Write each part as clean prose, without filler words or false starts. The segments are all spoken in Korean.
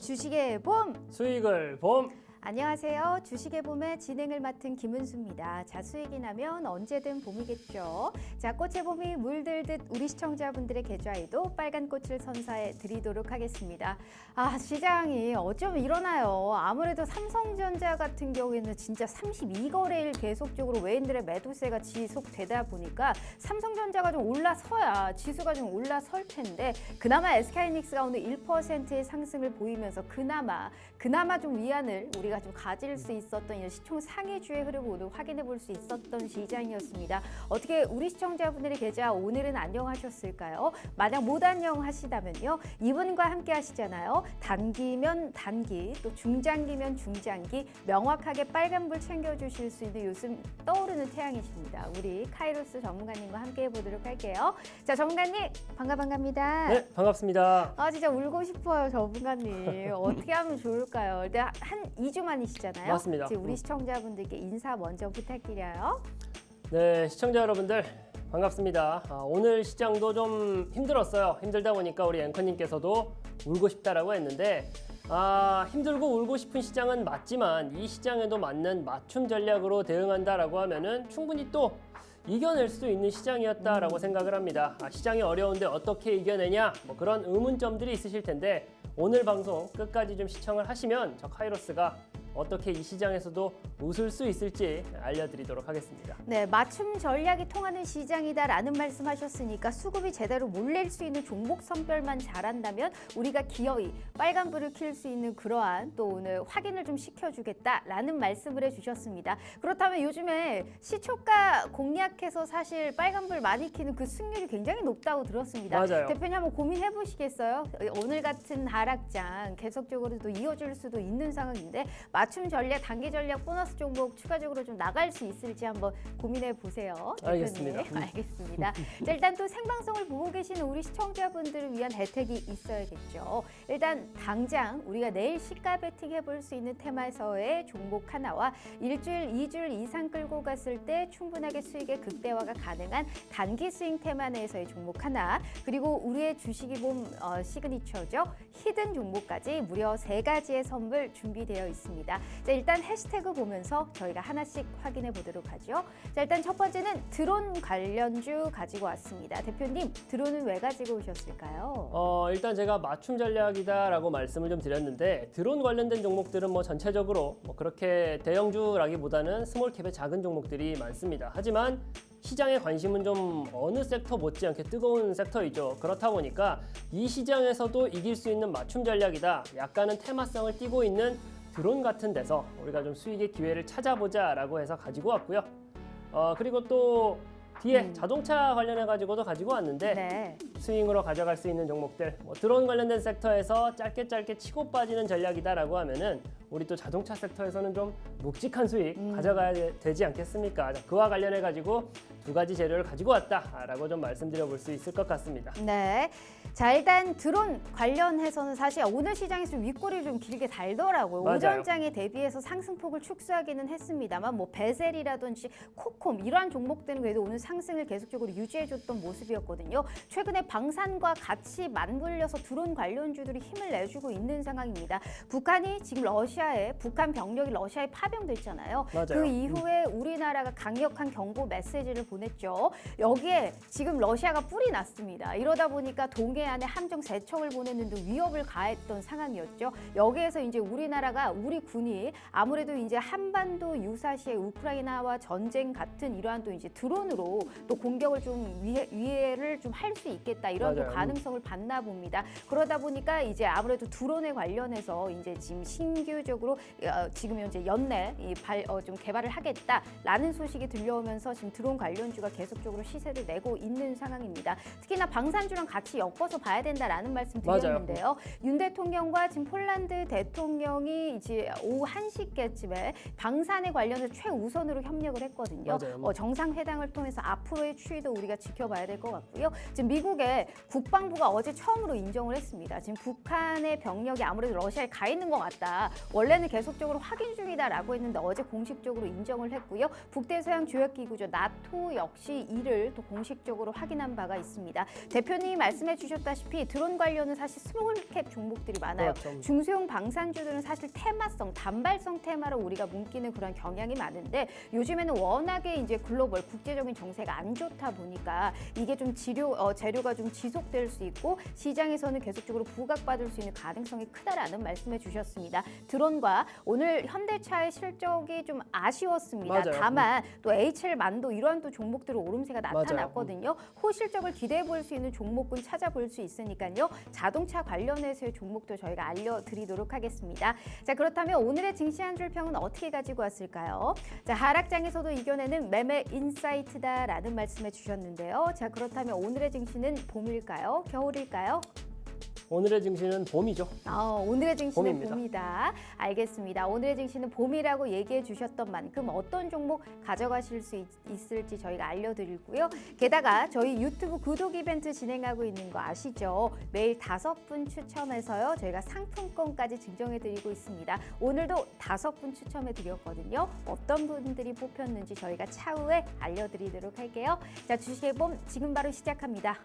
주식의 봄! 수익을 봄! 안녕하세요. 주식의 봄의 진행을 맡은 김은수입니다. 자, 수익이 나면 언제든 봄이겠죠. 자, 꽃의 봄이 물들듯 우리 시청자분들의 계좌에도 빨간 꽃을 선사해 드리도록 하겠습니다. 아, 시장이 어쩌면 일어나요. 아무래도 삼성전자 같은 경우에는 진짜 32거래일 계속적으로 외인들의 매도세가 지속되다 보니까 삼성전자가 좀 올라서야 지수가 좀 올라설 텐데 그나마 SK하이닉스가 오늘 1%의 상승을 보이면서 그나마 좀 위안을 우리가 좀 가질 수 있었던 이 시총 상위주의 흐름을 오늘 확인해 볼 수 있었던 시장이었습니다. 어떻게 우리 시청자분들의 계좌 오늘은 안녕하셨을까요? 만약 못 안녕하시다면요. 이분과 함께 하시잖아요. 단기면 단기, 또 중장기면 중장기 명확하게 빨간불 챙겨주실 수 있는 요즘 떠오르는 태양이십니다. 우리 카이로스 전문가님과 함께 해보도록 할게요. 자, 전문가님 반갑습니다. 네, 반갑습니다. 아, 진짜 울고 싶어요, 전문가님. 어떻게 하면 좋을까요? 일단 한 2주 만이시잖아요. 맞습니다. 지금 우리 시청자분들께 인사 먼저 부탁드려요. 네, 시청자 여러분들 반갑습니다. 오늘 시장도 좀 힘들었어요. 힘들다 보니까 우리 앵커님께서도 울고 싶다라고 했는데 힘들고 울고 싶은 시장은 맞지만 이 시장에도 맞는 맞춤 전략으로 대응한다라고 하면은 충분히 또 이겨낼 수 있는 시장이었다라고 생각을 합니다. 시장이 어려운데 어떻게 이겨내냐 그런 의문점들이 있으실 텐데 오늘 방송 끝까지 좀 시청을 하시면 저 카이로스가 어떻게 이 시장에서도 웃을 수 있을지 알려드리도록 하겠습니다. 네, 맞춤 전략이 통하는 시장이다라는 말씀하셨으니까 수급이 제대로 몰릴 수 있는 종목 선별만 잘한다면 우리가 기어이 빨간불을 킬 수 있는 그러한 또 오늘 확인을 좀 시켜주겠다라는 말씀을 해주셨습니다. 그렇다면 요즘에 시초가 공략해서 사실 빨간불 많이 키는 그 승률이 굉장히 높다고 들었습니다. 맞아요. 대표님 한번 고민해 보시겠어요? 오늘 같은 하락장 계속적으로도 이어질 수도 있는 상황인데 맞춤 전략, 단기 전략, 보너스 종목 추가적으로 좀 나갈 수 있을지 한번 고민해 보세요. 알겠습니다. 알겠습니다. 자, 일단 또 생방송을 보고 계시는 우리 시청자분들을 위한 혜택이 있어야겠죠. 일단 당장 우리가 내일 시가 베팅 해볼 수 있는 테마에서의 종목 하나와 일주일, 2주일 이상 끌고 갔을 때 충분하게 수익의 극대화가 가능한 단기 스윙 테마 내에서의 종목 하나, 그리고 우리의 주식이 봄 시그니처죠. 히든 종목까지 무려 3가지의 선물 준비되어 있습니다. 자, 일단 해시태그 보면서 저희가 하나씩 확인해 보도록 하죠. 자, 일단 첫 번째는 드론 관련주 가지고 왔습니다. 대표님, 드론은 왜 가지고 오셨을까요? 일단 제가 맞춤 전략이다라고 말씀을 좀 드렸는데 드론 관련된 종목들은 전체적으로 그렇게 대형주라기보다는 스몰캡의 작은 종목들이 많습니다. 하지만 시장의 관심은 좀 어느 섹터 못지않게 뜨거운 섹터이죠. 그렇다 보니까 이 시장에서도 이길 수 있는 맞춤 전략이다. 약간은 테마성을 띠고 있는 드론 같은 데서 우리가 좀 수익의 기회를 찾아보자라고 해서 가지고 왔고요. 그리고 또 뒤에 자동차 관련해 가지고도 가지고 왔는데 네. 스윙으로 가져갈 수 있는 종목들, 드론 관련된 섹터에서 짧게 치고 빠지는 전략이다라고 하면은 우리 또 자동차 섹터에서는 좀 묵직한 수익 가져가야 되지 않겠습니까? 자, 그와 관련해 가지고 2가지 재료를 가지고 왔다라고 좀 말씀드려 볼 수 있을 것 같습니다. 네. 자, 일단 드론 관련해서는 사실 오늘 시장에서 윗골이 좀 길게 달더라고요. 맞아요. 오전장에 대비해서 상승폭을 축소하기는 했습니다만 베젤이라든지 코콤 이러한 종목들은 그래도 오늘 상승을 계속적으로 유지해줬던 모습이었거든요. 최근에 방산과 같이 맞물려서 드론 관련주들이 힘을 내주고 있는 상황입니다. 북한이 지금 북한 병력이 러시아에 파병됐잖아요. 맞아요. 그 이후에 우리나라가 강력한 경고 메시지를 보냈죠. 여기에 지금 러시아가 뿔이 났습니다. 이러다 보니까 동해안에 함정 3척을 보내는 등 위협을 가했던 상황이었죠. 여기에서 이제 우리 군이 아무래도 이제 한반도 유사시에 우크라이나와 전쟁 같은 이러한 또 이제 드론으로 또 공격을 좀 위해를 좀 할 수 있겠다 이런 또 가능성을 봤나 봅니다. 그러다 보니까 이제 아무래도 드론에 관련해서 이제 지금 신규적으로 지금 현재 연내 좀 개발을 하겠다라는 소식이 들려오면서 지금 드론 관련주가 계속적으로 시세를 내고 있는 상황입니다. 특히나 방산주랑 같이 엮어서 봐야 된다라는 말씀 드렸는데요. 윤 대통령과 지금 폴란드 대통령이 이제 오후 1시께쯤에 방산에 관련해서 최우선으로 협력을 했거든요. 정상회담을 통해서 앞으로의 추이도 우리가 지켜봐야 될 것 같고요. 지금 미국의 국방부가 어제 처음으로 인정을 했습니다. 지금 북한의 병력이 아무래도 러시아에 가 있는 것 같다. 원래는 계속적으로 확인 중이다라고 했는데 어제 공식적으로 인정을 했고요. 북대서양 조약기구죠 나토 역시 이를 또 공식적으로 확인한 바가 있습니다. 대표님이 말씀해 주셨다시피 드론 관련은 사실 스몰캡 종목들이 많아요. 그렇죠. 중소형 방산주들은 사실 테마성, 단발성 테마로 우리가 묶이는 그런 경향이 많은데 요즘에는 워낙에 이제 글로벌 국제적인 정세가 안 좋다 보니까 이게 좀 재료가 좀 지속될 수 있고 시장에서는 계속적으로 부각받을 수 있는 가능성이 크다라는 말씀해 주셨습니다. 드론과 오늘 현대차의 실적이 좀 아쉬웠습니다. 맞아요. 다만 또 HL 만도 이러한 또 종목들은 오름세가 맞아요. 나타났거든요. 호실적을 기대해 볼 수 있는 종목군 찾아볼 수 있으니까요. 자동차 관련해서의 종목도 저희가 알려드리도록 하겠습니다. 자, 그렇다면 오늘의 증시 한 줄 평은 어떻게 가지고 왔을까요? 자, 하락장에서도 이겨내는 매매 인사이트다라는 말씀해 주셨는데요. 자, 그렇다면 오늘의 증시는 봄일까요? 겨울일까요? 오늘의 증시는 봄이죠. 오늘의 증시는 봄입니다. 봄이다. 알겠습니다. 오늘의 증시는 봄이라고 얘기해 주셨던 만큼 어떤 종목 가져가실 수 있을지 저희가 알려드리고요. 게다가 저희 유튜브 구독 이벤트 진행하고 있는 거 아시죠? 매일 5분 추첨해서요. 저희가 상품권까지 증정해드리고 있습니다. 오늘도 5분 추첨해드렸거든요. 어떤 분들이 뽑혔는지 저희가 차후에 알려드리도록 할게요. 자, 주식의 봄 지금 바로 시작합니다.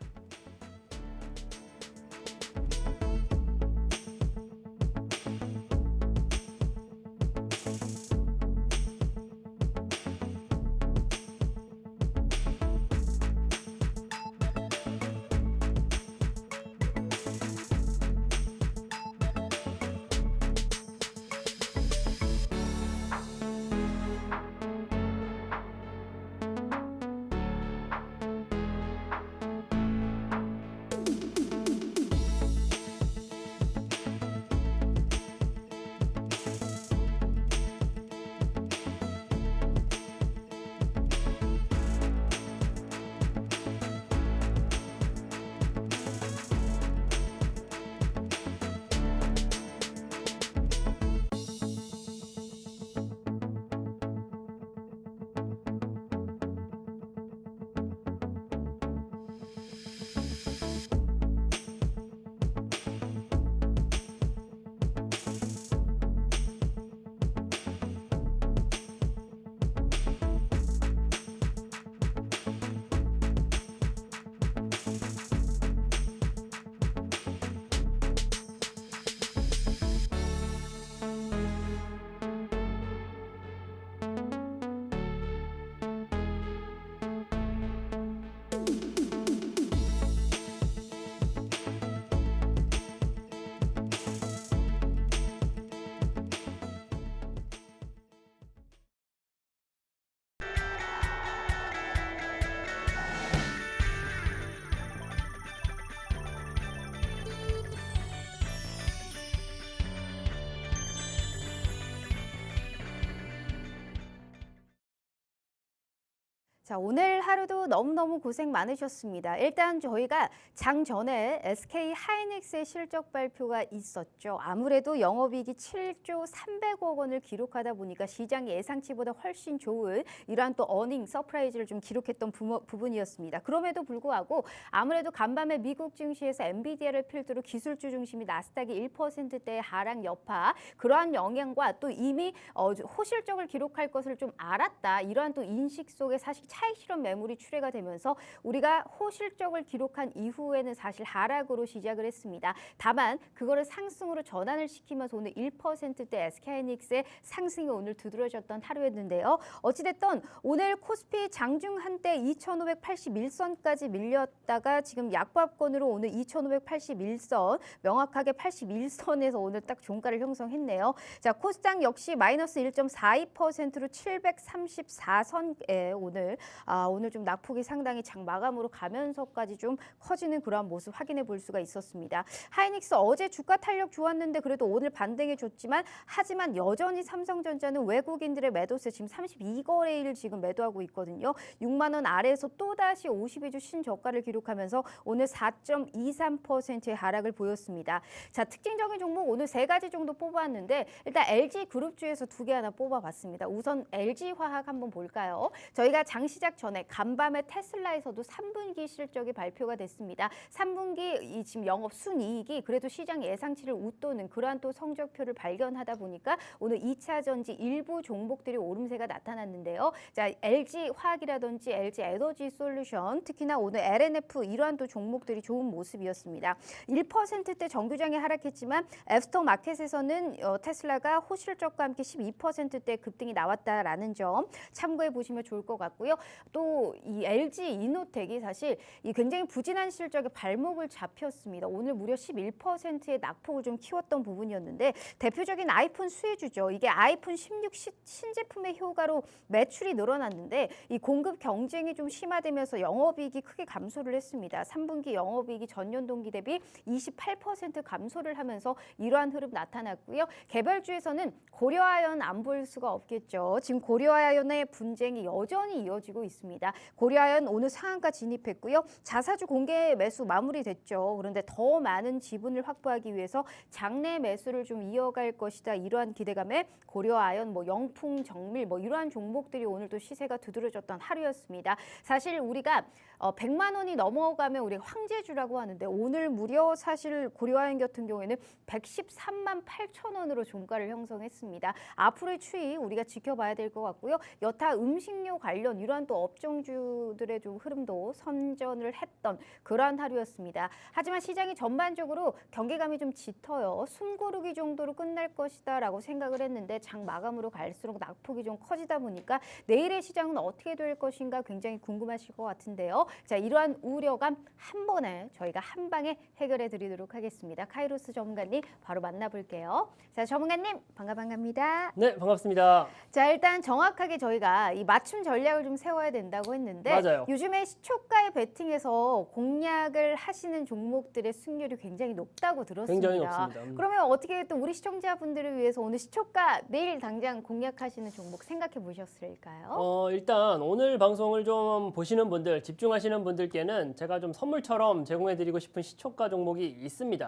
자, 오늘 하루도 너무너무 고생 많으셨습니다. 일단 저희가 장 전에 SK 하이닉스의 실적 발표가 있었죠. 아무래도 영업이익이 7조 300억 원을 기록하다 보니까 시장 예상치보다 훨씬 좋은 이러한 또 어닝 서프라이즈를 좀 기록했던 부분이었습니다. 그럼에도 불구하고 아무래도 간밤에 미국 증시에서 엔비디아를 필두로 기술주 중심이 나스닥이 1%대의 하락 여파, 그러한 영향과 또 이미 호실적을 기록할 것을 좀 알았다, 이러한 또 인식 속에 사실 차익 실현 매물이 출회가 되면서 우리가 호실적을 기록한 이후에는 사실 하락으로 시작을 했습니다. 다만 그거를 상승으로 전환을 시키면서 오늘 1%대 SK하이닉스의 상승이 오늘 두드러졌던 하루였는데요. 어찌됐든 오늘 코스피 장중 한때 2581선까지 밀렸다가 지금 약보합권으로 오늘 2581선, 명확하게 81선에서 오늘 딱 종가를 형성했네요. 자, 코스닥 역시 마이너스 1.42%로 734선에 오늘 좀 낙폭이 상당히 장 마감으로 가면서까지 좀 커지는 그러한 모습 확인해 볼 수가 있었습니다. 하이닉스 어제 주가 탄력 좋았는데 그래도 오늘 반등해 줬지만 하지만 여전히 삼성전자는 외국인들의 매도세 지금 32거래일 지금 매도하고 있거든요. 6만 원 아래에서 또다시 52주 신저가를 기록하면서 오늘 4.23%의 하락을 보였습니다. 자, 특징적인 종목 오늘 3가지 정도 뽑았는데 일단 LG 그룹주에서 2개 하나 뽑아봤습니다. 우선 LG화학 한번 볼까요? 저희가 장 시작 전에 간밤에 테슬라에서도 3분기 실적이 발표가 됐습니다. 3분기 이 지금 영업 순이익이 그래도 시장 예상치를 웃도는 그러한 또 성적표를 발견하다 보니까 오늘 2차 전지 일부 종목들이 오름세가 나타났는데요. 자, LG 화학이라든지 LG 에너지 솔루션, 특히나 오늘 LNF 이러한 또 종목들이 좋은 모습이었습니다. 1%대 정규장이 하락했지만 앱스톡 마켓에서는 테슬라가 호실적과 함께 12%대 급등이 나왔다라는 점 참고해 보시면 좋을 것 같고요. 또 이 LG 이노텍이 사실 이 굉장히 부진한 실적에 발목을 잡혔습니다. 오늘 무려 11%의 낙폭을 좀 키웠던 부분이었는데 대표적인 아이폰 수혜주죠. 이게 아이폰 16 신제품의 효과로 매출이 늘어났는데 이 공급 경쟁이 좀 심화되면서 영업이익이 크게 감소를 했습니다. 3분기 영업이익이 전년 동기 대비 28% 감소를 하면서 이러한 흐름 나타났고요. 개별주에서는 고려아연 안 볼 수가 없겠죠. 지금 고려아연의 분쟁이 여전히 이어지고 있습니다. 고려아연 오늘 상한가 진입했고요. 자사주 공개 매수 마무리됐죠. 그런데 더 많은 지분을 확보하기 위해서 장내 매수를 좀 이어갈 것이다. 이러한 기대감에 고려아연, 영풍, 정밀 이러한 종목들이 오늘도 시세가 두드러졌던 하루였습니다. 사실 우리가 100만 원이 넘어가면 우리가 황제주라고 하는데 오늘 무려 사실 고려아연 같은 경우에는 113만 8천 원으로 종가를 형성했습니다. 앞으로의 추이 우리가 지켜봐야 될 것 같고요. 여타 음식료 관련 이러한 또 업종주들의 좀 흐름도 선전을 했던 그러한 하루였습니다. 하지만 시장이 전반적으로 경계감이 좀 짙어요. 숨고르기 정도로 끝날 것이다라고 생각을 했는데 장 마감으로 갈수록 낙폭이 좀 커지다 보니까 내일의 시장은 어떻게 될 것인가 굉장히 궁금하실 것 같은데요. 자, 이러한 우려감 한 번에 저희가 한 방에 해결해 드리도록 하겠습니다. 카이로스 전문가님 바로 만나볼게요. 자, 전문가님 반갑습니다. 네, 반갑습니다. 자, 일단 정확하게 저희가 이 맞춤 전략을 좀 세워야 된다고 했는데 맞아요. 요즘에 시초가에 베팅해서 공략을 하시는 종목들의 승률이 굉장히 높다고 들었습니다. 굉장히 높습니다. 그러면 어떻게 또 우리 시청자분들을 위해서 오늘 시초가 내일 당장 공략하시는 종목 생각해 보셨을까요? 일단 오늘 방송을 좀 보시는 분들, 집중하시는 분들께는 제가 좀 선물처럼 제공해드리고 싶은 시초가 종목이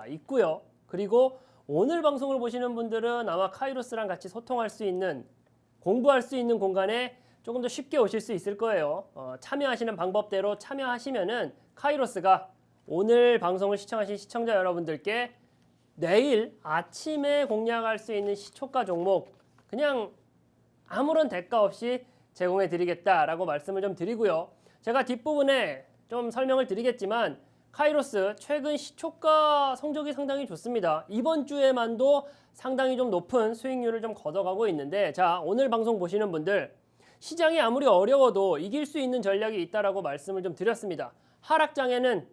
있고요. 그리고 오늘 방송을 보시는 분들은 아마 카이로스랑 같이 소통할 수 있는, 공부할 수 있는 공간에 조금 더 쉽게 오실 수 있을 거예요. 참여하시는 방법대로 참여하시면은 카이로스가 오늘 방송을 시청하신 시청자 여러분들께 내일 아침에 공략할 수 있는 시초가 종목 그냥 아무런 대가 없이 제공해 드리겠다라고 말씀을 좀 드리고요. 제가 뒷부분에 좀 설명을 드리겠지만 카이로스 최근 시초가 성적이 상당히 좋습니다. 이번 주에만도 상당히 좀 높은 수익률을 좀 걷어가고 있는데, 자, 오늘 방송 보시는 분들 시장이 아무리 어려워도 이길 수 있는 전략이 있다라고 말씀을 좀 드렸습니다. 하락장에는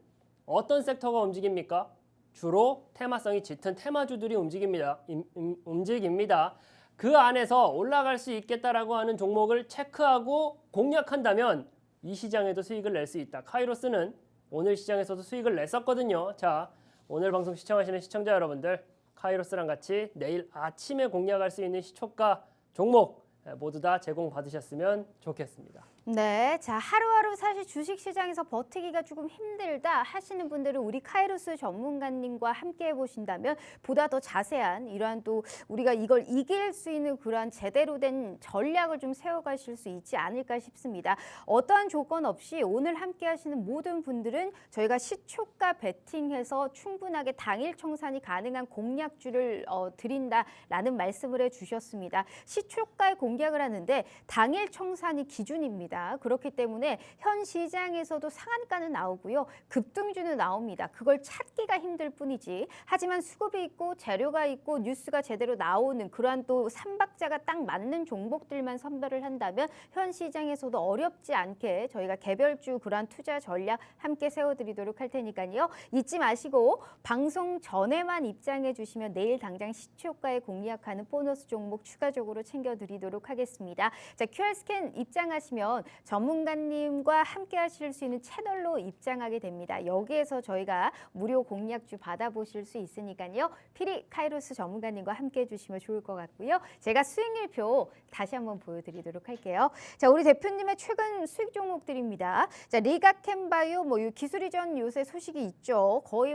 어떤 섹터가 움직입니까? 주로 테마성이 짙은 테마주들이 움직입니다. 그 안에서 올라갈 수 있겠다라고 하는 종목을 체크하고 공략한다면 이 시장에도 수익을 낼 수 있다. 카이로스는 오늘 시장에서도 수익을 냈었거든요. 자, 오늘 방송 시청하시는 시청자 여러분들, 카이로스랑 같이 내일 아침에 공략할 수 있는 시초가 종목 모두 다 제공받으셨으면 좋겠습니다. 네, 자, 하루하루 사실 주식시장에서 버티기가 조금 힘들다 하시는 분들은 우리 카이로스 전문가님과 함께 해보신다면 보다 더 자세한 이러한 또 우리가 이걸 이길 수 있는 그러한 제대로 된 전략을 좀 세워가실 수 있지 않을까 싶습니다. 어떠한 조건 없이 오늘 함께 하시는 모든 분들은 저희가 시초가 베팅해서 충분하게 당일 청산이 가능한 공략주를 드린다라는 말씀을 해주셨습니다. 시초가에 공략을 하는데 당일 청산이 기준입니다. 그렇기 때문에 현 시장에서도 상한가는 나오고요. 급등주는 나옵니다. 그걸 찾기가 힘들 뿐이지. 하지만 수급이 있고 재료가 있고 뉴스가 제대로 나오는 그러한 또 삼박자가 딱 맞는 종목들만 선별을 한다면 현 시장에서도 어렵지 않게 저희가 개별주 그러한 투자 전략 함께 세워드리도록 할 테니까요. 잊지 마시고 방송 전에만 입장해 주시면 내일 당장 시초가에 공략하는 보너스 종목 추가적으로 챙겨드리도록 하겠습니다. 자, QR 스캔 입장하시면 전문가님과 함께 하실 수 있는 채널로 입장하게 됩니다. 여기에서 저희가 무료 공략주 받아보실 수 있으니까요. 필히 카이로스 전문가님과 함께 해주시면 좋을 것 같고요. 제가 수익률표 다시 한번 보여드리도록 할게요. 자, 우리 대표님의 최근 수익 종목들입니다. 자, 리가캠바이오 기술 이전 요새 소식이 있죠. 거의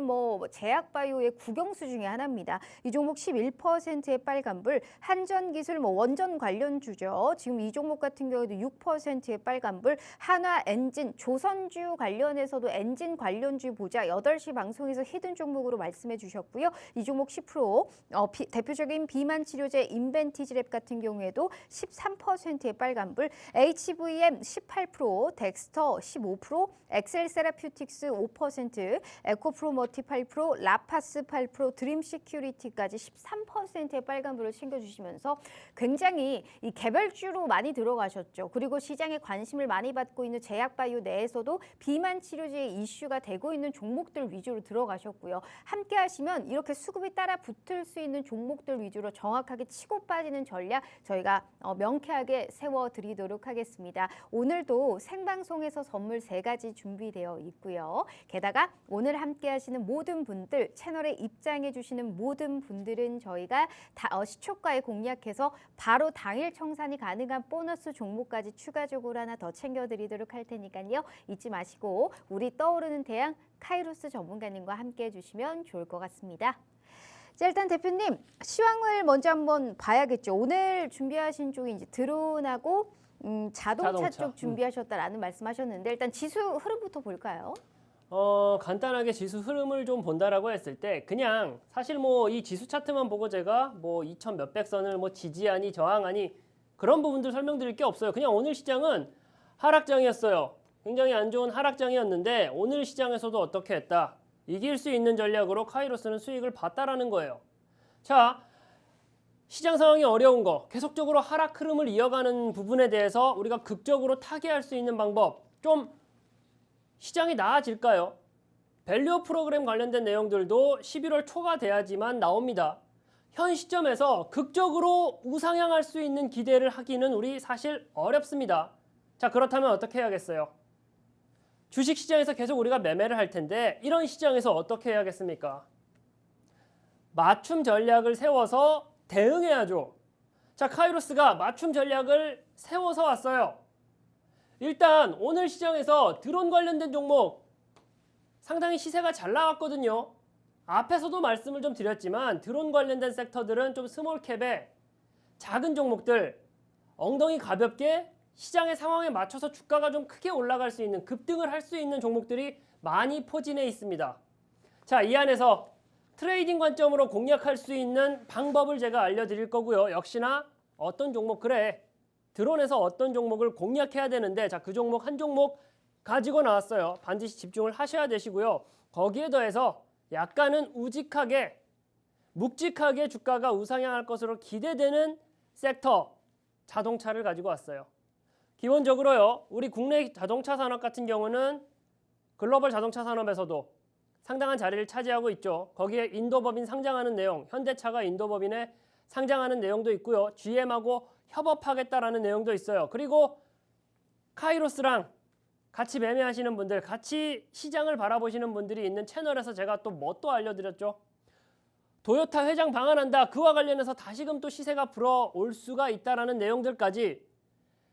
제약바이오의 국영수 중에 하나입니다. 이 종목 11%의 빨간불, 한전기술 원전 관련주죠. 지금 이 종목 같은 경우도 6%의 10% 빨간불. 한화 엔진, 조선주 관련해서도 엔진 관련주 보자 8시 방송에서 히든 종목으로 말씀해 주셨고요. 이 종목 10%, 대표적인 비만 치료제 인벤티지랩 같은 경우에도 13%의 빨간불. HVM 18%, 덱스터 15%, 엑셀 세라퓨틱스 5%, 에코프로머티 8%, 라파스 8%, 드림 시큐리티까지 13%의 빨간불을 챙겨주시면서 굉장히 이 개별주로 많이 들어가셨죠. 그리고 시장에 관심을 많이 받고 있는 제약바이오 내에서도 비만 치료제의 이슈가 되고 있는 종목들 위주로 들어가셨고요. 함께 하시면 이렇게 수급이 따라 붙을 수 있는 종목들 위주로 정확하게 치고 빠지는 전략 저희가 명쾌하게 세워드리도록 하겠습니다. 오늘도 생방송에서 선물 3가지 준비되어 있고요. 게다가 오늘 함께 하시는 모든 분들, 채널에 입장해 주시는 모든 분들은 저희가 시초가에 공략해서 바로 당일 청산이 가능한 보너스 종목까지 추가적으로 하나 더 챙겨드리도록 할 테니까요. 잊지 마시고 우리 떠오르는 태양 카이로스 전문가님과 함께 해주시면 좋을 것 같습니다. 자, 일단 대표님 시황을 먼저 한번 봐야겠죠. 오늘 준비하신 쪽이 이제 드론하고 자동차 쪽 준비하셨다라는 말씀하셨는데 일단 지수 흐름부터 볼까요? 간단하게 지수 흐름을 좀 본다라고 했을 때 그냥 사실 뭐 이 지수 차트만 보고 제가 뭐 2,000 몇백 선을 뭐 지지하니 저항하니 그런 부분들 설명드릴 게 없어요. 그냥 오늘 시장은 하락장이었어요. 굉장히 안 좋은 하락장이었는데 오늘 시장에서도 어떻게 했다? 이길 수 있는 전략으로 카이로스는 수익을 봤다라는 거예요. 자, 시장 상황이 어려운 거, 계속적으로 하락 흐름을 이어가는 부분에 대해서 우리가 극적으로 타개할 수 있는 방법, 좀 시장이 나아질까요? 밸류 프로그램 관련된 내용들도 11월 초가 돼야지만 나옵니다. 현 시점에서 극적으로 우상향할 수 있는 기대를 하기는 우리 사실 어렵습니다. 자, 그렇다면 어떻게 해야겠어요? 주식시장에서 계속 우리가 매매를 할 텐데 이런 시장에서 어떻게 해야겠습니까? 맞춤 전략을 세워서 대응해야죠. 자, 카이로스가 맞춤 전략을 세워서 왔어요. 일단 오늘 시장에서 드론 관련된 종목 상당히 시세가 잘 나왔거든요. 앞에서도 말씀을 좀 드렸지만 드론 관련된 섹터들은 좀 스몰캡에 작은 종목들 엉덩이 가볍게 시장의 상황에 맞춰서 주가가 좀 크게 올라갈 수 있는 급등을 할 수 있는 종목들이 많이 포진해 있습니다. 자, 이 안에서 트레이딩 관점으로 공략할 수 있는 방법을 제가 알려드릴 거고요. 역시나 어떤 종목 그래 드론에서 어떤 종목을 공략해야 되는데 자, 그 종목 한 종목 가지고 나왔어요. 반드시 집중을 하셔야 되시고요. 거기에 더해서 약간은 우직하게 묵직하게 주가가 우상향할 것으로 기대되는 섹터 자동차를 가지고 왔어요. 기본적으로요. 우리 국내 자동차 산업 같은 경우는 글로벌 자동차 산업에서도 상당한 자리를 차지하고 있죠. 거기에 인도법인 상장하는 내용, 현대차가 인도법인에 상장하는 내용도 있고요. GM하고 협업하겠다라는 내용도 있어요. 그리고 카이로스랑 같이 매매하시는 분들, 같이 시장을 바라보시는 분들이 있는 채널에서 제가 또 뭐 또 알려드렸죠. 도요타 회장 방한한다. 그와 관련해서 다시금 또 시세가 불어올 수가 있다라는 내용들까지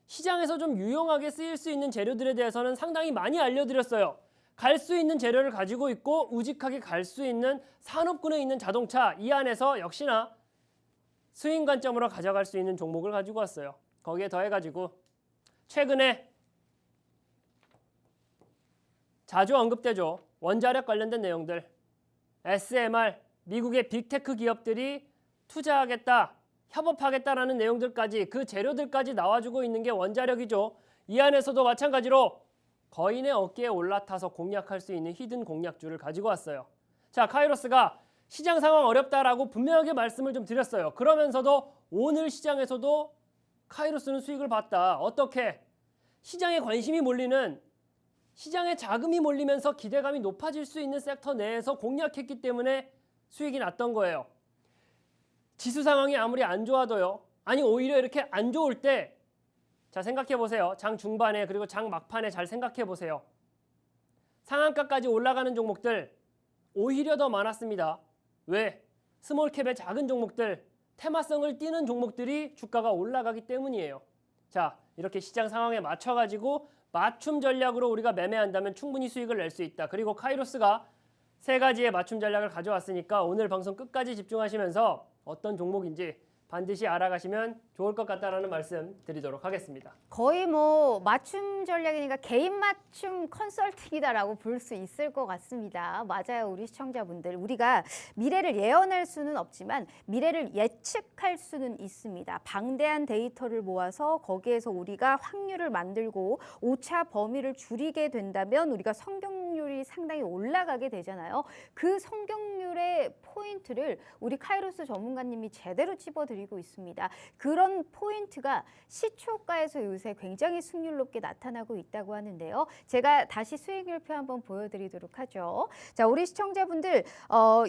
시장에서 좀 유용하게 쓰일 수 있는 재료들에 대해서는 상당히 많이 알려드렸어요. 갈 수 있는 재료를 가지고 있고 우직하게 갈 수 있는 산업군에 있는 자동차 이 안에서 역시나 스윙 관점으로 가져갈 수 있는 종목을 가지고 왔어요. 거기에 더해가지고 최근에 자주 언급되죠. 원자력 관련된 내용들, SMR, 미국의 빅테크 기업들이 투자하겠다, 협업하겠다라는 내용들까지 그 재료들까지 나와주고 있는 게 원자력이죠. 이 안에서도 마찬가지로 거인의 어깨에 올라타서 공략할 수 있는 히든 공략주를 가지고 왔어요. 자, 카이로스가 시장 상황 어렵다라고 분명하게 말씀을 좀 드렸어요. 그러면서도 오늘 시장에서도 카이로스는 수익을 봤다. 어떻게? 시장에 관심이 몰리는 시장에 자금이 몰리면서 기대감이 높아질 수 있는 섹터 내에서 공략했기 때문에 수익이 났던 거예요. 지수 상황이 아무리 안 좋아도요. 아니 오히려 이렇게 안 좋을 때 자, 생각해 보세요. 장 중반에 그리고 장 막판에 잘 생각해 보세요. 상한가까지 올라가는 종목들 오히려 더 많았습니다. 왜? 스몰캡의 작은 종목들, 테마성을 띠는 종목들이 주가가 올라가기 때문이에요. 자, 이렇게 시장 상황에 맞춰가지고 맞춤 전략으로 우리가 매매한다면 충분히 수익을 낼 수 있다. 그리고 카이로스가 3가지의 맞춤 전략을 가져왔으니까 오늘 방송 끝까지 집중하시면서 어떤 종목인지 반드시 알아가시면 좋을 것 같다라는 말씀 드리도록 하겠습니다. 거의 뭐 맞춤 전략이니까 개인 맞춤 컨설팅이다라고 볼 수 있을 것 같습니다. 맞아요, 우리 시청자분들. 우리가 미래를 예언할 수는 없지만 미래를 예측할 수는 있습니다. 방대한 데이터를 모아서 거기에서 우리가 확률을 만들고 오차 범위를 줄이게 된다면 우리가 성공률이 상당히 올라가게 되잖아요. 그 성공률의 포인트를 우리 카이로스 전문가님이 제대로 찝어드리고 있습니다. 그런 포인트가 시초가에서 요새 굉장히 승률 높게 나타나고 있다고 하는데요. 제가 다시 수익률표 한번 보여드리도록 하죠. 자, 우리 시청자분들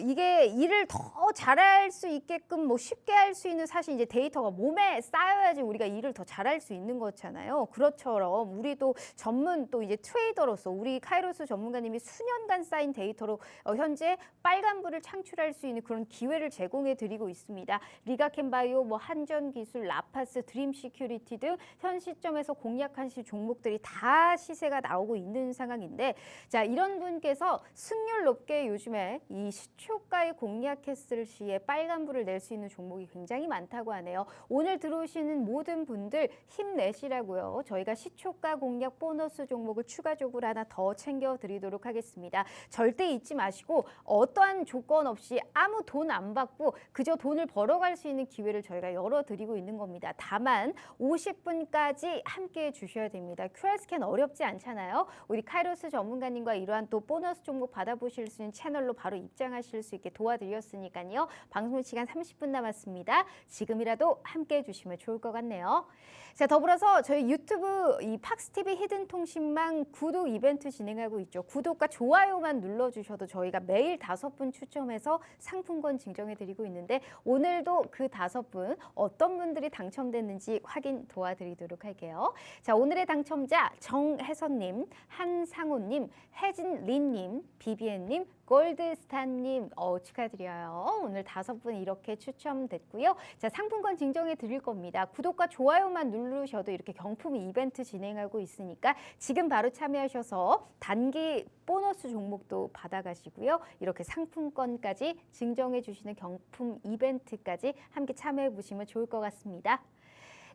이게 일을 더 잘할 수 있게끔 뭐 쉽게 할 수 있는 사실 이제 데이터가 몸에 쌓여야지 우리가 일을 더 잘할 수 있는 거잖아요. 그렇처럼 우리도 전문 또 이제 트레이더로서 우리 카이로스 전문가님이 수년간 쌓인 데이터로 현재 빨간불을 창출할 수 있는 그런 기회를 제공해 드리고 있습니다. 리가켄바이오, 뭐 한전기술, 라파스, 드림시큐리티 등 현 시점에서 공략하실 종목들이 다 시세가 나오고 있는 상황인데, 자, 이런 분께서 승률 높게 요즘에 이 시초가에 공략했을 시에 빨간불을 낼 수 있는 종목이 굉장히 많다고 하네요. 오늘 들어오시는 모든 분들 힘내시라고요. 저희가 시초가 공략 보너스 종목을 추가적으로 하나 더 챙겨드리도록 하겠습니다. 절대 잊지 마시고 어떠한 조건 없이 아무 돈 안 받고 그저 돈을 벌어갈 수 있는 기회를 저희가 열어드리고 있는 겁니다. 다만 50분까지 함께해 주셔야 됩니다. QR 스캔 어렵지 않잖아요. 우리 카이로스 전문가님과 이러한 또 보너스 종목 받아보실 수 있는 채널로 바로 입장하실 수 있게 도와드렸으니까요. 방송 시간 30분 남았습니다. 지금이라도 함께해 주시면 좋을 것 같네요. 자, 더불어서 저희 유튜브 이 팍스TV 히든통신망 구독 이벤트 진행하고 있죠. 구독과 좋아요만 눌러주셔도 저희가 매일 5분 추첨해서 상품권 증정해드리고 있는데 오늘도 그 5분 어떤 분들이 당첨됐는지 확인 도와드리도록 할게요. 자, 오늘의 당첨자 정혜선님, 한상호님, 혜진린님, 비비엔님, 골드스타님 축하드려요. 오늘 5분 이렇게 추첨됐고요. 자, 상품권 증정해 드릴 겁니다. 구독과 좋아요만 누르셔도 이렇게 경품 이벤트 진행하고 있으니까 지금 바로 참여하셔서 단기 보너스 종목도 받아가시고요. 이렇게 상품권까지 증정해 주시는 경품 이벤트까지 함께 참여해 보시면 좋을 것 같습니다.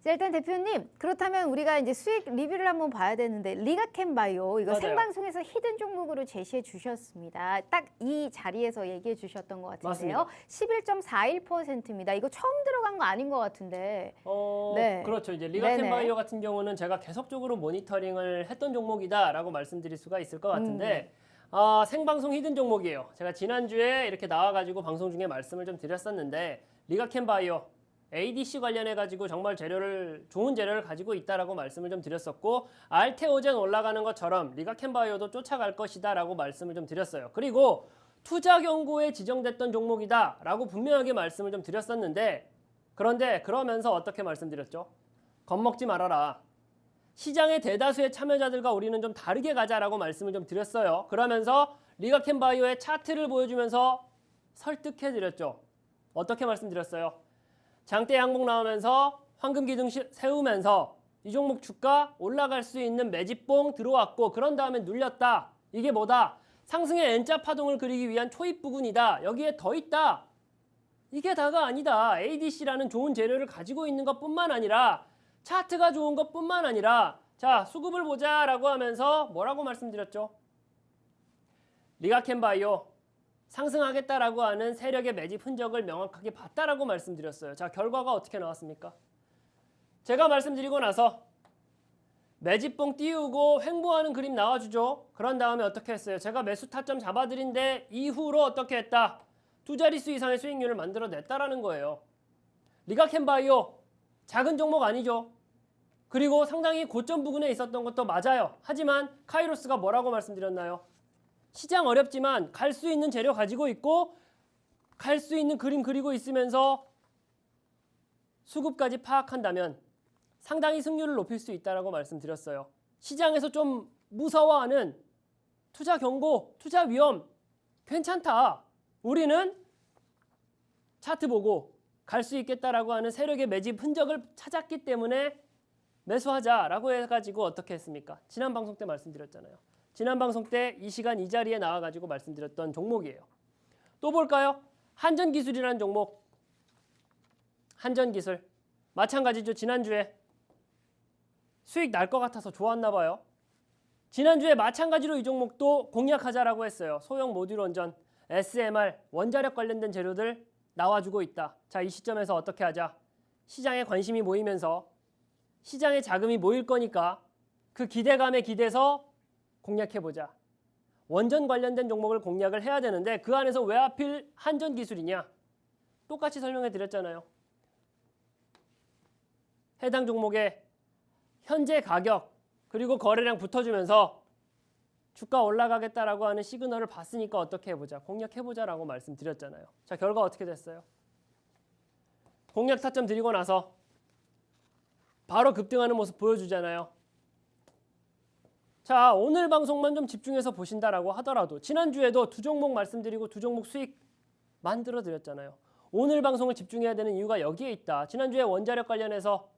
자, 일단 대표님, 그렇다면 우리가 이제 수익 리뷰를 한번 봐야 되는데 리가켄바이오 이거 맞아요. 생방송에서 히든 종목으로 제시해 주셨습니다. 딱 이 자리에서 얘기해 주셨던 것 같은데요. 11.41%입니다. 이거 처음 들어간 거 아닌 것 같은데. 네. 그렇죠. 이제 네네. 리가켄바이오 같은 경우는 제가 계속적으로 모니터링을 했던 종목이다라고 말씀드릴 수가 있을 것 같은데 생방송 히든 종목이에요. 제가 지난주에 이렇게 나와가지고 방송 중에 말씀을 좀 드렸었는데 리가켄바이오 ADC 관련해가지고 정말 좋은 재료를 가지고 있다라고 말씀을 좀 드렸었고 알테오젠 올라가는 것처럼 리가켄바이오도 쫓아갈 것이다라고 말씀을 좀 드렸어요. 그리고 투자 경고에 지정됐던 종목이다라고 분명하게 말씀을 좀 드렸었는데 그런데 그러면서 어떻게 말씀드렸죠? 겁먹지 말아라. 시장의 대다수의 참여자들과 우리는 좀 다르게 가자라고 말씀을 좀 드렸어요. 그러면서 리가켄바이오의 차트를 보여주면서 설득해드렸죠. 어떻게 말씀드렸어요? 장대 양봉 나오면서 황금 기둥 세우면서 이 종목 주가 올라갈 수 있는 매집봉 들어왔고 그런 다음에 눌렸다. 이게 뭐다? 상승의 N자 파동을 그리기 위한 초입 부근이다. 여기에 더 있다. 이게 다가 아니다. ADC라는 좋은 재료를 가지고 있는 것뿐만 아니라 차트가 좋은 것뿐만 아니라 자, 수급을 보자라고 하면서 뭐라고 말씀드렸죠? 리가켄바이오 상승하겠다라고 하는 세력의 매집 흔적을 명확하게 봤다라고 말씀드렸어요. 자, 결과가 어떻게 나왔습니까? 제가 말씀드리고 나서 매집봉 띄우고 횡보하는 그림 나와주죠. 그런 다음에 어떻게 했어요? 제가 매수 타점 잡아드린데 이후로 어떻게 했다? 2자릿수 이상의 수익률을 만들어냈다라는 거예요. 리가켄바이오 작은 종목 아니죠. 그리고 상당히 고점 부근에 있었던 것도 맞아요. 하지만 카이로스가 뭐라고 말씀드렸나요? 시장 어렵지만 갈 수 있는 재료 가지고 있고 갈 수 있는 그림 그리고 있으면서 수급까지 파악한다면 상당히 승률을 높일 수 있다라고 말씀드렸어요. 시장에서 좀 무서워하는 투자 경고, 투자 위험 괜찮다. 우리는 차트 보고 갈 수 있겠다라고 하는 세력의 매집 흔적을 찾았기 때문에 매수하자라고 해가지고 어떻게 했습니까? 지난 방송 때 말씀드렸잖아요. 지난 방송 때 이 시간 이 자리에 나와가지고 말씀드렸던 종목이에요. 또 볼까요? 한전기술이라는 종목. 한전기술 마찬가지죠. 지난주에 수익 날 것 같아서 좋았나 봐요. 지난주에 마찬가지로 이 종목도 공략하자라고 했어요. 소형 모듈 원전, SMR, 원자력 관련된 재료들 나와주고 있다. 자, 이 시점에서 어떻게 하자? 시장에 관심이 모이면서 시장에 자금이 모일 거니까 그 기대감에 기대서 공략해보자. 원전 관련된 종목을 공략을 해야 되는데 그 안에서 왜 하필 한전기술이냐? 똑같이 설명해 드렸잖아요. 해당 종목의 현재 가격 그리고 거래량 붙어주면서 주가 올라가겠다라고 하는 시그널을 봤으니까 어떻게 해보자. 공략해보자라고 말씀드렸잖아요. 자, 결과 어떻게 됐어요? 공략 타점 드리고 나서 바로 급등하는 모습 보여주잖아요. 자, 오늘 방송만 좀 집중해서 보신다라고 하더라도 지난주에도 두 종목 말씀드리고 두 종목 수익 만들어 드렸잖아요. 오늘 방송을 집중해야 되는 이유가 여기에 있다. 지난주에 원자력 관련해서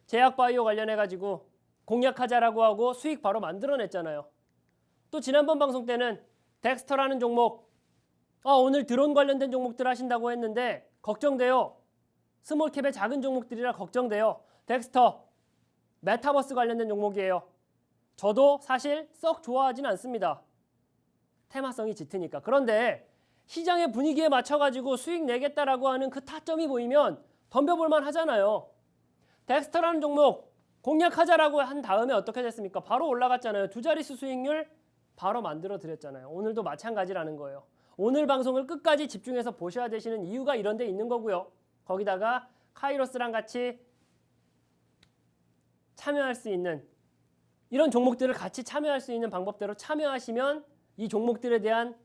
제약바이오 관련해가지고 공략하자라고 하고 수익 바로 만들어냈잖아요. 또 지난번 방송 때는 덱스터라는 종목 오늘 드론 관련된 종목들 하신다고 했는데 걱정돼요. 스몰캡의 작은 종목들이라 걱정돼요. 덱스터 메타버스 관련된 종목이에요. 저도 사실 썩 좋아하진 않습니다. 테마성이 짙으니까. 그런데 시장의 분위기에 맞춰가지고 수익 내겠다라고 하는 그 타점이 보이면 덤벼볼만 하잖아요. 덱스터라는 종목 공략하자라고 한 다음에 어떻게 됐습니까? 바로 올라갔잖아요. 두 자릿수 수익률 바로 만들어 드렸잖아요. 오늘도 마찬가지라는 거예요. 오늘 방송을 끝까지 집중해서 보셔야 되시는 이유가 이런 데 있는 거고요. 거기다가 카이로스랑 같이 참여할 수 있는 이런 종목들을 같이 참여할 수 있는 방법대로 참여하시면 이 종목들에 대한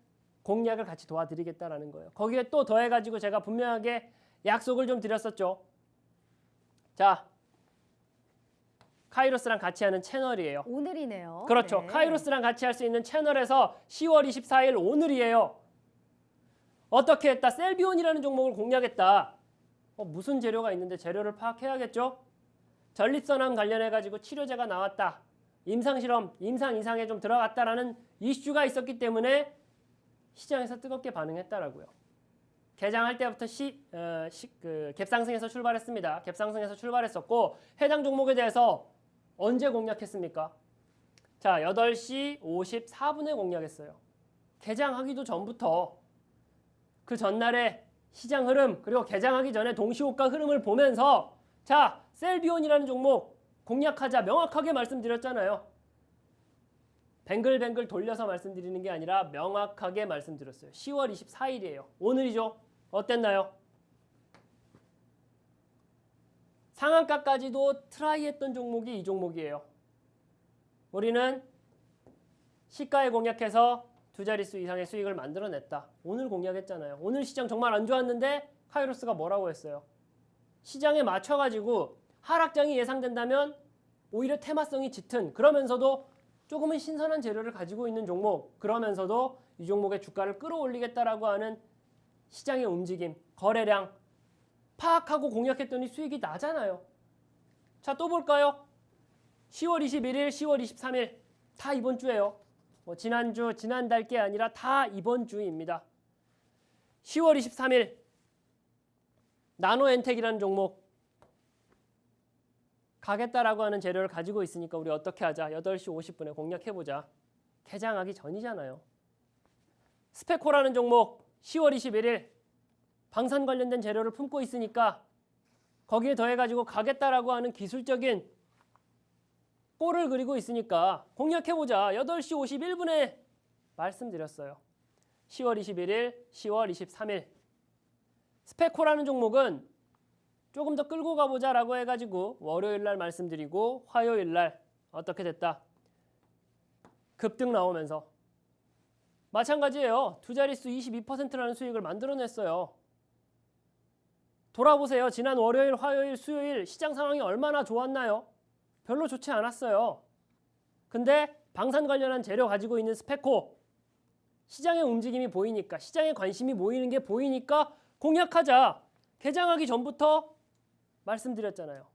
공략을 같이 도와드리겠다라는 거예요. 거기에 또 더해가지고 제가 분명하게 약속을 좀 드렸었죠. 자, 카이로스랑 같이 하는 채널이에요. 오늘이네요. 그렇죠. 네. 카이로스랑 같이 할 수 있는 채널에서 10월 24일 오늘이에요. 어떻게 했다? 셀비온이라는 종목을 공략했다. 무슨 재료가 있는데 재료를 파악해야겠죠? 전립선암 관련해가지고 치료제가 나왔다. 임상실험, 임상 이상에 좀 들어갔다라는 이슈가 있었기 때문에 시장에서 뜨겁게 반응했다라고요. 개장할 때부터 갭상승에서 출발했습니다. 갭상승에서 출발했었고 해당 종목에 대해서 언제 공략했습니까? 자, 8시 54분에 공략했어요. 개장하기도 전부터 그 전날에 시장 흐름 그리고 개장하기 전에 동시호가 흐름을 보면서 자, 셀비온이라는 종목 공략하자 명확하게 말씀드렸잖아요. 뱅글뱅글 돌려서 말씀드리는 게 아니라 명확하게 말씀드렸어요. 10월 24일이에요. 오늘이죠. 어땠나요? 상한가까지도 트라이했던 종목이 이 종목이에요. 우리는 시가에 공략해서 두 자릿수 이상의 수익을 만들어냈다. 오늘 공략했잖아요. 오늘 시장 정말 안 좋았는데 카이로스가 뭐라고 했어요? 시장에 맞춰가지고 하락장이 예상된다면 오히려 테마성이 짙은 그러면서도 조금은 신선한 재료를 가지고 있는 종목 그러면서도 이 종목의 주가를 끌어올리겠다라고 하는 시장의 움직임, 거래량 파악하고 공략했더니 수익이 나잖아요. 자, 또 볼까요? 10월 21일, 10월 23일 다 이번 주예요. 지난주, 지난달 게 아니라 다 이번 주입니다. 10월 23일 나노엔텍이라는 종목 가겠다라고 하는 재료를 가지고 있으니까 우리 어떻게 하자. 8시 50분에 공략해보자. 개장하기 전이잖아요. 스페코라는 종목 10월 21일 방산 관련된 재료를 품고 있으니까 거기에 더해가지고 가겠다라고 하는 기술적인 볼을 그리고 있으니까 공략해보자. 8시 51분에 말씀드렸어요. 10월 21일, 10월 23일 스페코라는 종목은 조금 더 끌고 가보자라고 해가지고 월요일 날 말씀드리고 화요일 날 어떻게 됐다? 급등 나오면서 마찬가지예요. 두 자릿수 22%라는 수익을 만들어냈어요. 돌아보세요. 지난 월요일, 화요일, 수요일 시장 상황이 얼마나 좋았나요? 별로 좋지 않았어요. 근데 방산 관련한 재료 가지고 있는 스페코 시장의 움직임이 보이니까 시장에 관심이 모이는 게 보이니까 공략하자. 개장하기 전부터 말씀드렸잖아요.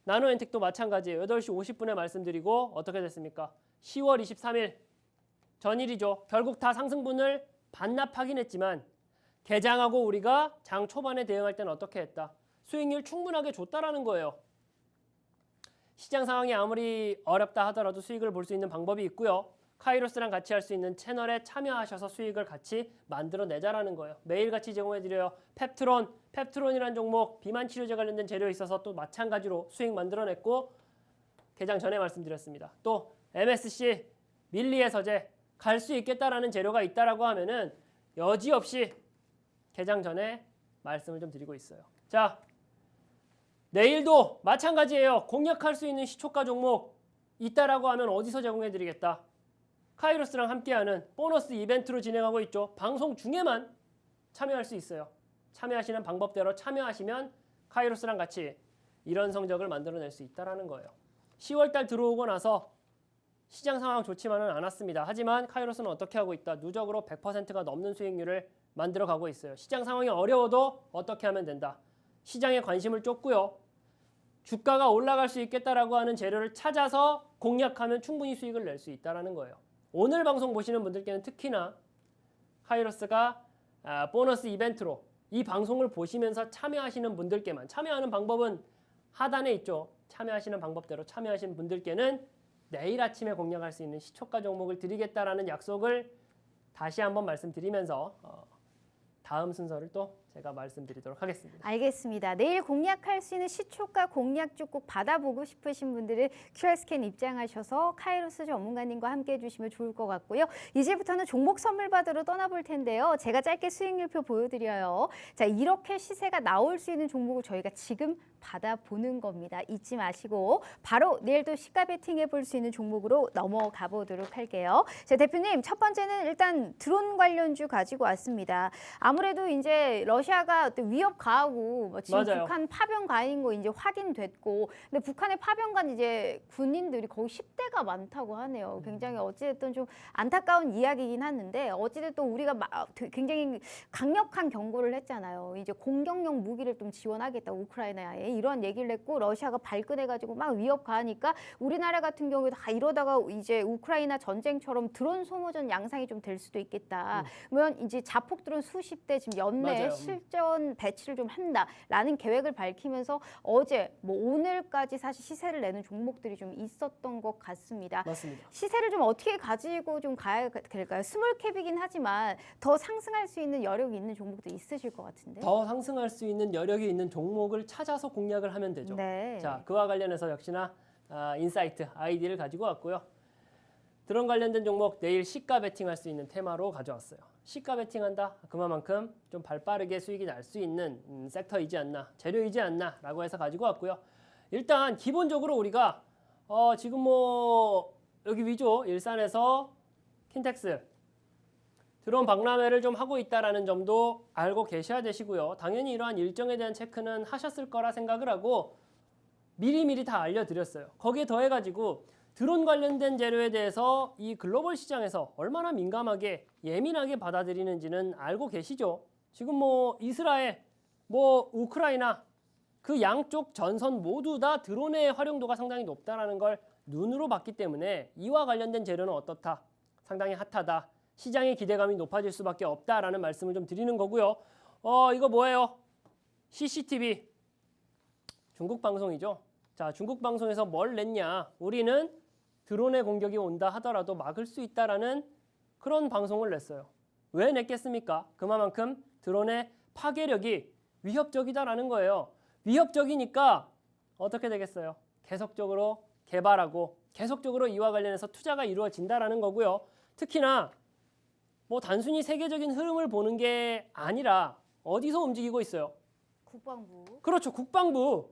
나노엔텍도 마찬가지예요. 8시 50분에 말씀드리고 어떻게 됐습니까? 10월 23일 전일이죠. 결국 다 상승분을 반납하긴 했지만 개장하고 우리가 장 초반에 대응할 때는 어떻게 했다? 수익률 충분하게 줬다라는 거예요. 시장 상황이 아무리 어렵다 하더라도 수익을 볼 수 있는 방법이 있고요. 카이로스랑 같이 할 수 있는 채널에 참여하셔서 수익을 같이 만들어내자라는 거예요. 매일같이 제공해드려요. 펩트론이라는 종목 비만 치료제 관련된 재료에 있어서 또 마찬가지로 수익 만들어냈고 개장 전에 말씀드렸습니다. 또 MSC 밀리의 서재 갈 수 있겠다라는 재료가 있다라고 하면은 여지없이 개장 전에 말씀을 좀 드리고 있어요. 자, 내일도 마찬가지예요. 공략할 수 있는 시초가 종목 있다라고 하면 어디서 제공해드리겠다. 카이로스랑 함께하는 보너스 이벤트로 진행하고 있죠. 방송 중에만 참여할 수 있어요. 참여하시는 방법대로 참여하시면 카이로스랑 같이 이런 성적을 만들어낼 수 있다라는 거예요. 10월달 들어오고 나서 시장 상황 좋지만은 않았습니다. 하지만 카이로스는 어떻게 하고 있다? 누적으로 100%가 넘는 수익률을 만들어가고 있어요. 시장 상황이 어려워도 어떻게 하면 된다? 시장에 관심을 쫓고요. 주가가 올라갈 수 있겠다라고 하는 재료를 찾아서 공략하면 충분히 수익을 낼 수 있다라는 거예요. 오늘 방송 보시는 분들께는 특히나 카이로스가 보너스 이벤트로 이 방송을 보시면서 참여하시는 분들께만 참여하는 방법은 하단에 있죠. 참여하시는 방법대로 참여하시는 분들께는 내일 아침에 공략할 수 있는 시초가 종목을 드리겠다라는 약속을 다시 한번 말씀드리면서 다음 순서를 또 제가 말씀드리도록 하겠습니다. 알겠습니다. 내일 공략할 수 있는 시초가 공략주 꼭 받아보고 싶으신 분들은 QR스캔 입장하셔서 카이로스 전문가님과 함께 해주시면 좋을 것 같고요. 이제부터는 종목 선물 받으러 떠나볼 텐데요. 제가 짧게 수익률표 보여드려요. 자, 이렇게 시세가 나올 수 있는 종목을 저희가 지금 받아보는 겁니다. 잊지 마시고 바로 내일도 시가 베팅해 볼 수 있는 종목으로 넘어가 보도록 할게요. 자, 대표님 첫 번째는 일단 드론 관련주 가지고 왔습니다. 아무래도 이제 러시아가 또 위협 가하고 뭐 지금 맞아요. 북한 파병 가인 거 이제 확인됐고, 근데 북한의 파병 간 이제 군인들이 거의 10대가 많다고 하네요. 굉장히 어찌됐든 좀 안타까운 이야기이긴 하는데 어찌됐든 우리가 굉장히 강력한 경고를 했잖아요. 이제 공격용 무기를 좀 지원하겠다 우크라이나에 이런 얘기를 했고 러시아가 발끈해가지고 막 위협 가하니까 우리나라 같은 경우에도 이러다가 이제 우크라이나 전쟁처럼 드론 소모전 양상이 좀 될 수도 있겠다. 그러면 이제 자폭 드론 수십 대 지금 연내 맞아요. 실전 배치를 좀 한다라는 계획을 밝히면서 어제 뭐 오늘까지 사실 시세를 내는 종목들이 좀 있었던 것 같습니다. 맞습니다. 시세를 좀 어떻게 가지고 좀 가야 될까요? 스몰캡이긴 하지만 더 상승할 수 있는 여력이 있는 종목도 있으실 것 같은데. 더 상승할 수 있는 여력이 있는 종목을 찾아서 공략을 하면 되죠. 네. 자, 그와 관련해서 역시나 인사이트 아이디를 가지고 왔고요. 드론 관련된 종목 내일 시가 베팅할 수 있는 테마로 가져왔어요. 시가 베팅한다? 그만큼 좀 발빠르게 수익이 날 수 있는 섹터이지 않나, 재료이지 않나 라고 해서 가지고 왔고요. 일단 기본적으로 우리가 지금 뭐 여기 위조 일산에서 킨텍스 드론 박람회를 좀 하고 있다라는 점도 알고 계셔야 되시고요. 당연히 이러한 일정에 대한 체크는 하셨을 거라 생각을 하고 미리미리 다 알려드렸어요. 거기에 더해가지고 드론 관련된 재료에 대해서 이 글로벌 시장에서 얼마나 민감하게 예민하게 받아들이는지는 알고 계시죠. 지금 뭐 이스라엘, 뭐 우크라이나 그 양쪽 전선 모두 다 드론의 활용도가 상당히 높다라는 걸 눈으로 봤기 때문에 이와 관련된 재료는 어떻다? 상당히 핫하다. 시장의 기대감이 높아질 수밖에 없다라는 말씀을 좀 드리는 거고요. 이거 뭐예요? CCTV 중국 방송이죠. 자, 중국 방송에서 뭘 냈냐? 우리는 드론의 공격이 온다 하더라도 막을 수 있다라는 그런 방송을 냈어요. 왜 냈겠습니까? 그만큼 드론의 파괴력이 위협적이다라는 거예요. 위협적이니까 어떻게 되겠어요? 계속적으로 개발하고 계속적으로 이와 관련해서 투자가 이루어진다라는 거고요. 특히나 뭐 단순히 세계적인 흐름을 보는 게 아니라 어디서 움직이고 있어요? 국방부. 그렇죠. 국방부.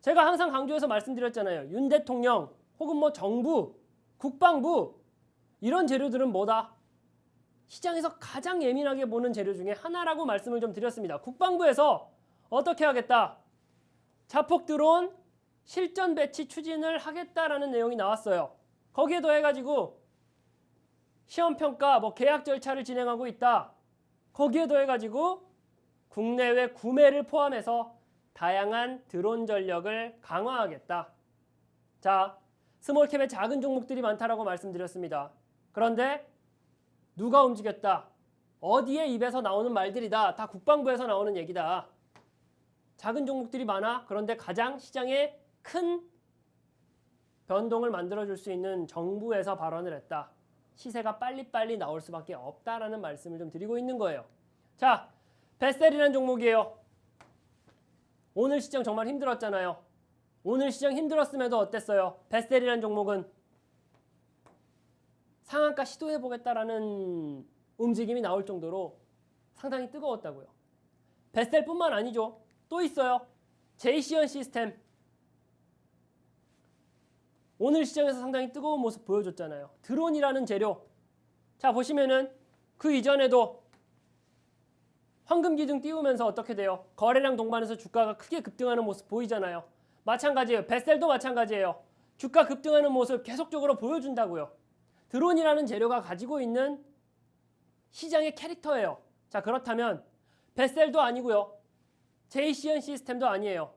제가 항상 강조해서 말씀드렸잖아요. 윤 대통령 혹은 뭐 정부, 국방부 이런 재료들은 뭐다? 시장에서 가장 예민하게 보는 재료 중에 하나라고 말씀을 좀 드렸습니다. 국방부에서 어떻게 하겠다? 자폭 드론 실전 배치 추진을 하겠다라는 내용이 나왔어요. 거기에 더해가지고 시험평가, 뭐 계약 절차를 진행하고 있다. 거기에 더해가지고 국내외 구매를 포함해서 다양한 드론 전력을 강화하겠다. 자, 스몰캡의 작은 종목들이 많다라고 말씀드렸습니다. 그런데 누가 움직였다? 어디에 입에서 나오는 말들이다. 다 국방부에서 나오는 얘기다. 작은 종목들이 많아. 그런데 가장 시장에 큰 변동을 만들어줄 수 있는 정부에서 발언을 했다. 시세가 빨리빨리 나올 수밖에 없다라는 말씀을 좀 드리고 있는 거예요. 자, 베셀이라는 종목이에요. 오늘 시장 정말 힘들었잖아요. 오늘 시장 힘들었음에도 어땠어요? 베셀이라는 종목은 상한가 시도해보겠다라는 움직임이 나올 정도로 상당히 뜨거웠다고요. 베셀뿐만 아니죠. 또 있어요. 제이시언 시스템. 오늘 시장에서 상당히 뜨거운 모습 보여줬잖아요. 드론이라는 재료. 자, 보시면은 그 이전에도 황금 기둥 띄우면서 어떻게 돼요? 거래량 동반해서 주가가 크게 급등하는 모습 보이잖아요. 마찬가지예요. 베셀도 마찬가지예요. 주가 급등하는 모습 계속적으로 보여준다고요. 드론이라는 재료가 가지고 있는 시장의 캐릭터예요. 자, 그렇다면 베셀도 아니고요. 제이시언 시스템도 아니에요.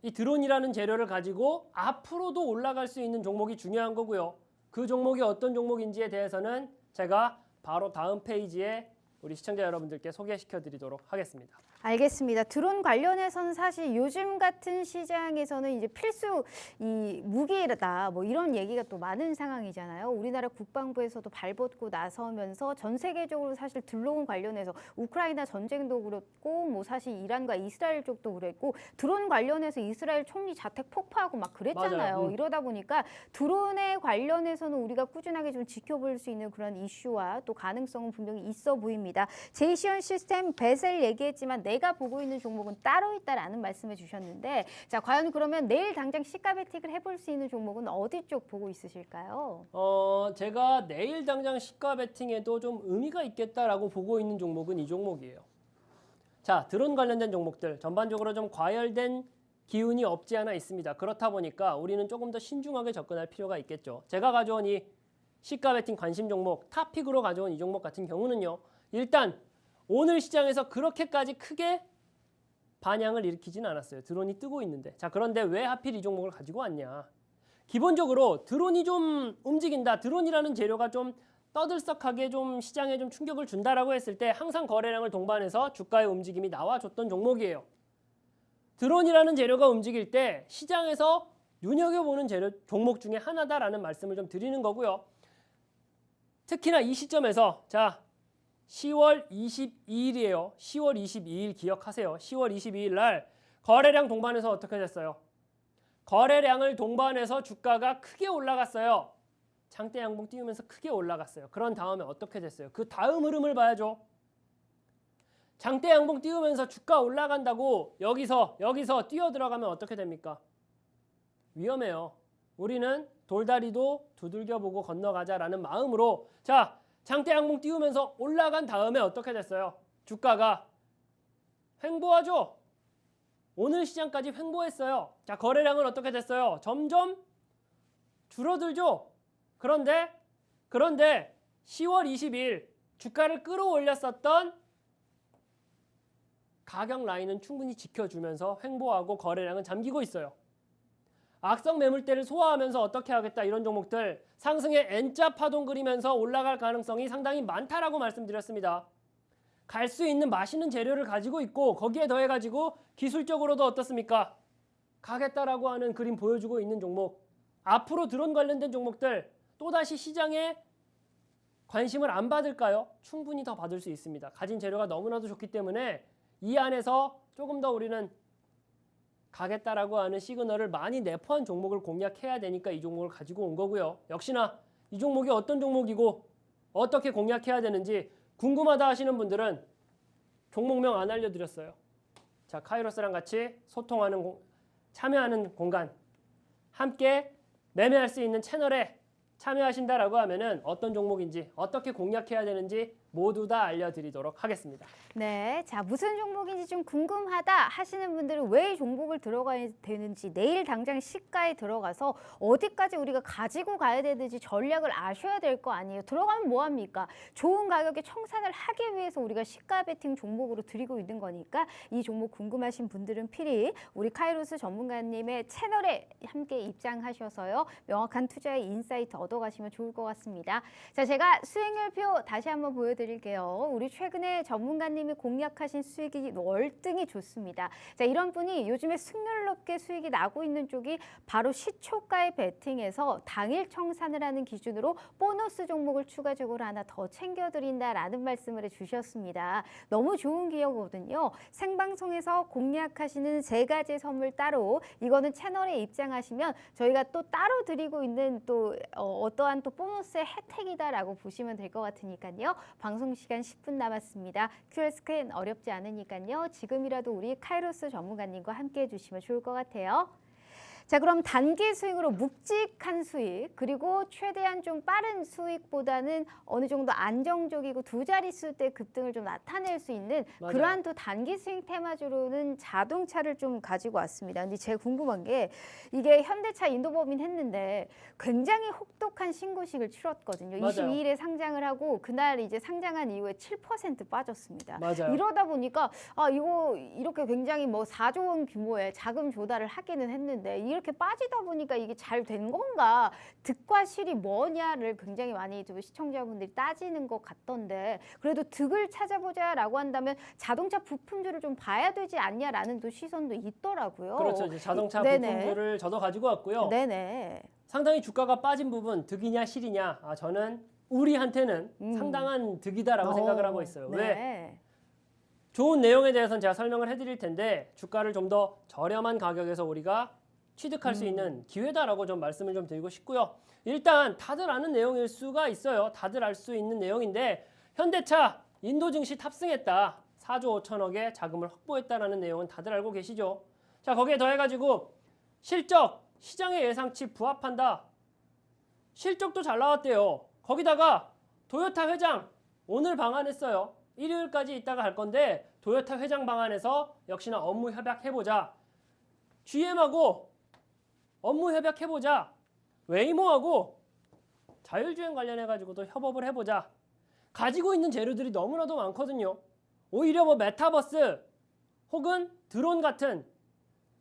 이 드론이라는 재료를 가지고 앞으로도 올라갈 수 있는 종목이 중요한 거고요. 그 종목이 어떤 종목인지에 대해서는 제가 바로 다음 페이지에 우리 시청자 여러분들께 소개시켜 드리도록 하겠습니다. 알겠습니다. 드론 관련해서는 사실 요즘 같은 시장에서는 이제 필수 이 무기다 뭐 이런 얘기가 또 많은 상황이잖아요. 우리나라 국방부에서도 발벗고 나서면서 전 세계적으로 사실 드론 관련해서 우크라이나 전쟁도 그렇고 뭐 사실 이란과 이스라엘 쪽도 그랬고 드론 관련해서 이스라엘 총리 자택 폭파하고 막 그랬잖아요. 이러다 보니까 드론에 관련해서는 우리가 꾸준하게 좀 지켜볼 수 있는 그런 이슈와 또 가능성은 분명히 있어 보입니다. 제이시언 시스템 베셀 얘기했지만 내가 보고 있는 종목은 따로 있다라는 말씀해 주셨는데 자 과연 그러면 내일 당장 시가 베팅을 해볼 수 있는 종목은 어디 쪽 보고 있으실까요? 제가 내일 당장 시가 베팅에도 좀 의미가 있겠다라고 보고 있는 종목은 이 종목이에요. 자, 드론 관련된 종목들 전반적으로 좀 과열된 기운이 없지 않아 있습니다. 그렇다 보니까 우리는 조금 더 신중하게 접근할 필요가 있겠죠. 제가 가져온 이 시가 베팅 관심 종목 탑픽으로 가져온 이 종목 같은 경우는요. 일단 오늘 시장에서 그렇게까지 크게 반향을 일으키진 않았어요. 드론이 뜨고 있는데. 자, 그런데 왜 하필 이 종목을 가지고 왔냐. 기본적으로 드론이 좀 움직인다. 드론이라는 재료가 좀 떠들썩하게 좀 시장에 좀 충격을 준다라고 했을 때 항상 거래량을 동반해서 주가의 움직임이 나와줬던 종목이에요. 드론이라는 재료가 움직일 때 시장에서 눈여겨보는 재료 종목 중에 하나다라는 말씀을 좀 드리는 거고요. 특히나 이 시점에서 자 10월 22일이에요. 10월 22일 기억하세요. 10월 22일 날 거래량 동반해서 어떻게 됐어요? 거래량을 동반해서 주가가 크게 올라갔어요. 장대 양봉 띄우면서 크게 올라갔어요. 그런 다음에 어떻게 됐어요? 그 다음 흐름을 봐야죠. 장대 양봉 띄우면서 주가 올라간다고 여기서 뛰어 들어가면 어떻게 됩니까? 위험해요. 우리는 돌다리도 두들겨보고 건너가자라는 마음으로 자 장대 양봉 띄우면서 올라간 다음에 어떻게 됐어요? 주가가 횡보하죠. 오늘 시장까지 횡보했어요. 자 거래량은 어떻게 됐어요? 점점 줄어들죠. 그런데 10월 20일 주가를 끌어올렸었던 가격 라인은 충분히 지켜주면서 횡보하고 거래량은 잠기고 있어요. 악성 매물대를 소화하면서 어떻게 하겠다 이런 종목들 상승의 N자 파동 그리면서 올라갈 가능성이 상당히 많다라고 말씀드렸습니다. 갈 수 있는 맛있는 재료를 가지고 있고 거기에 더해가지고 기술적으로도 어떻습니까? 가겠다라고 하는 그림 보여주고 있는 종목 앞으로 드론 관련된 종목들 또다시 시장에 관심을 안 받을까요? 충분히 더 받을 수 있습니다. 가진 재료가 너무나도 좋기 때문에 이 안에서 조금 더 우리는 가겠다라고 하는 시그널을 많이 내포한 종목을 공략해야 되니까 이 종목을 가지고 온 거고요. 역시나 이 종목이 어떤 종목이고 어떻게 공략해야 되는지 궁금하다 하시는 분들은 종목명 안 알려드렸어요. 자, 카이로스랑 같이 소통하는 참여하는 공간 함께 매매할 수 있는 채널에 참여하신다라고 하면은 어떤 종목인지 어떻게 공략해야 되는지 모두 다 알려드리도록 하겠습니다. 네, 자 무슨 종목인지 좀 궁금하다 하시는 분들은 왜 종목을 들어가야 되는지 내일 당장 시가에 들어가서 어디까지 우리가 가지고 가야 되는지 전략을 아셔야 될 거 아니에요. 들어가면 뭐합니까? 좋은 가격에 청산을 하기 위해서 우리가 시가 베팅 종목으로 드리고 있는 거니까 이 종목 궁금하신 분들은 필히 우리 카이로스 전문가님의 채널에 함께 입장하셔서요. 명확한 투자의 인사이트 얻어가시면 좋을 것 같습니다. 자, 제가 수익률표 다시 한번 보여드릴게요. 알려드릴게요. 우리 최근에 전문가님이 공략하신 수익이 월등히 좋습니다. 자, 이런 분이 요즘에 승률 높게 수익이 나고 있는 쪽이 바로 시초가에 베팅해서 당일 청산을 하는 기준으로 보너스 종목을 추가적으로 하나 더 챙겨드린다라는 말씀을 해주셨습니다. 너무 좋은 기회거든요. 생방송에서 공략하시는 3가지 선물 따로, 이거는 채널에 입장하시면 저희가 또 따로 드리고 있는 또 어떠한 또 보너스의 혜택이다라고 보시면 될 것 같으니까요. 방송 시간 10분 남았습니다. QR 스캔 어렵지 않으니까요. 지금이라도 우리 카이로스 전문가님과 함께 해주시면 좋을 것 같아요. 자, 그럼 단기 수익으로 묵직한 수익, 그리고 최대한 좀 빠른 수익보다는 어느 정도 안정적이고 2자릿수 대 급등을 좀 나타낼 수 있는 맞아요. 그러한 또 단기 수익 테마주로는 자동차를 좀 가지고 왔습니다. 근데 제가 궁금한 게 이게 현대차 인도법인 했는데 굉장히 혹독한 신고식을 치렀거든요. 맞아요. 22일에 상장을 하고 그날 이제 상장한 이후에 7% 빠졌습니다. 맞아요. 이러다 보니까 이거 이렇게 굉장히 뭐 4조 원 규모의 자금 조달을 하기는 했는데 이렇게 빠지다 보니까 이게 잘 된 건가, 득과 실이 뭐냐를 굉장히 많이 좀 시청자분들이 따지는 것 같던데, 그래도 득을 찾아보자라고 한다면 자동차 부품주를 좀 봐야 되지 않냐라는 또 시선도 있더라고요. 그렇죠. 이제 자동차 네네. 부품주를 저도 가지고 왔고요. 네네. 상당히 주가가 빠진 부분 득이냐 실이냐, 저는 우리한테는 상당한 득이다라고 생각을 하고 있어요. 네. 왜? 좋은 내용에 대해서는 제가 설명을 해드릴 텐데 주가를 좀 더 저렴한 가격에서 우리가 취득할 수 있는 기회다라고 좀 말씀을 좀 드리고 싶고요. 일단 다들 아는 내용일 수가 있어요. 다들 알 수 있는 내용인데 현대차 인도 증시 탑승했다. 4조 5천억의 자금을 확보했다라는 내용은 다들 알고 계시죠. 자, 거기에 더해가지고 실적 시장의 예상치 부합한다. 실적도 잘 나왔대요. 거기다가 도요타 회장 오늘 방한했어요. 일요일까지 있다가 할 건데 도요타 회장 방한해서 역시나 업무 협약해보자. GM하고 업무 협약해보자. 웨이모하고 자율주행 관련해가지고도 협업을 해보자. 가지고 있는 재료들이 너무나도 많거든요. 오히려 뭐 메타버스 혹은 드론 같은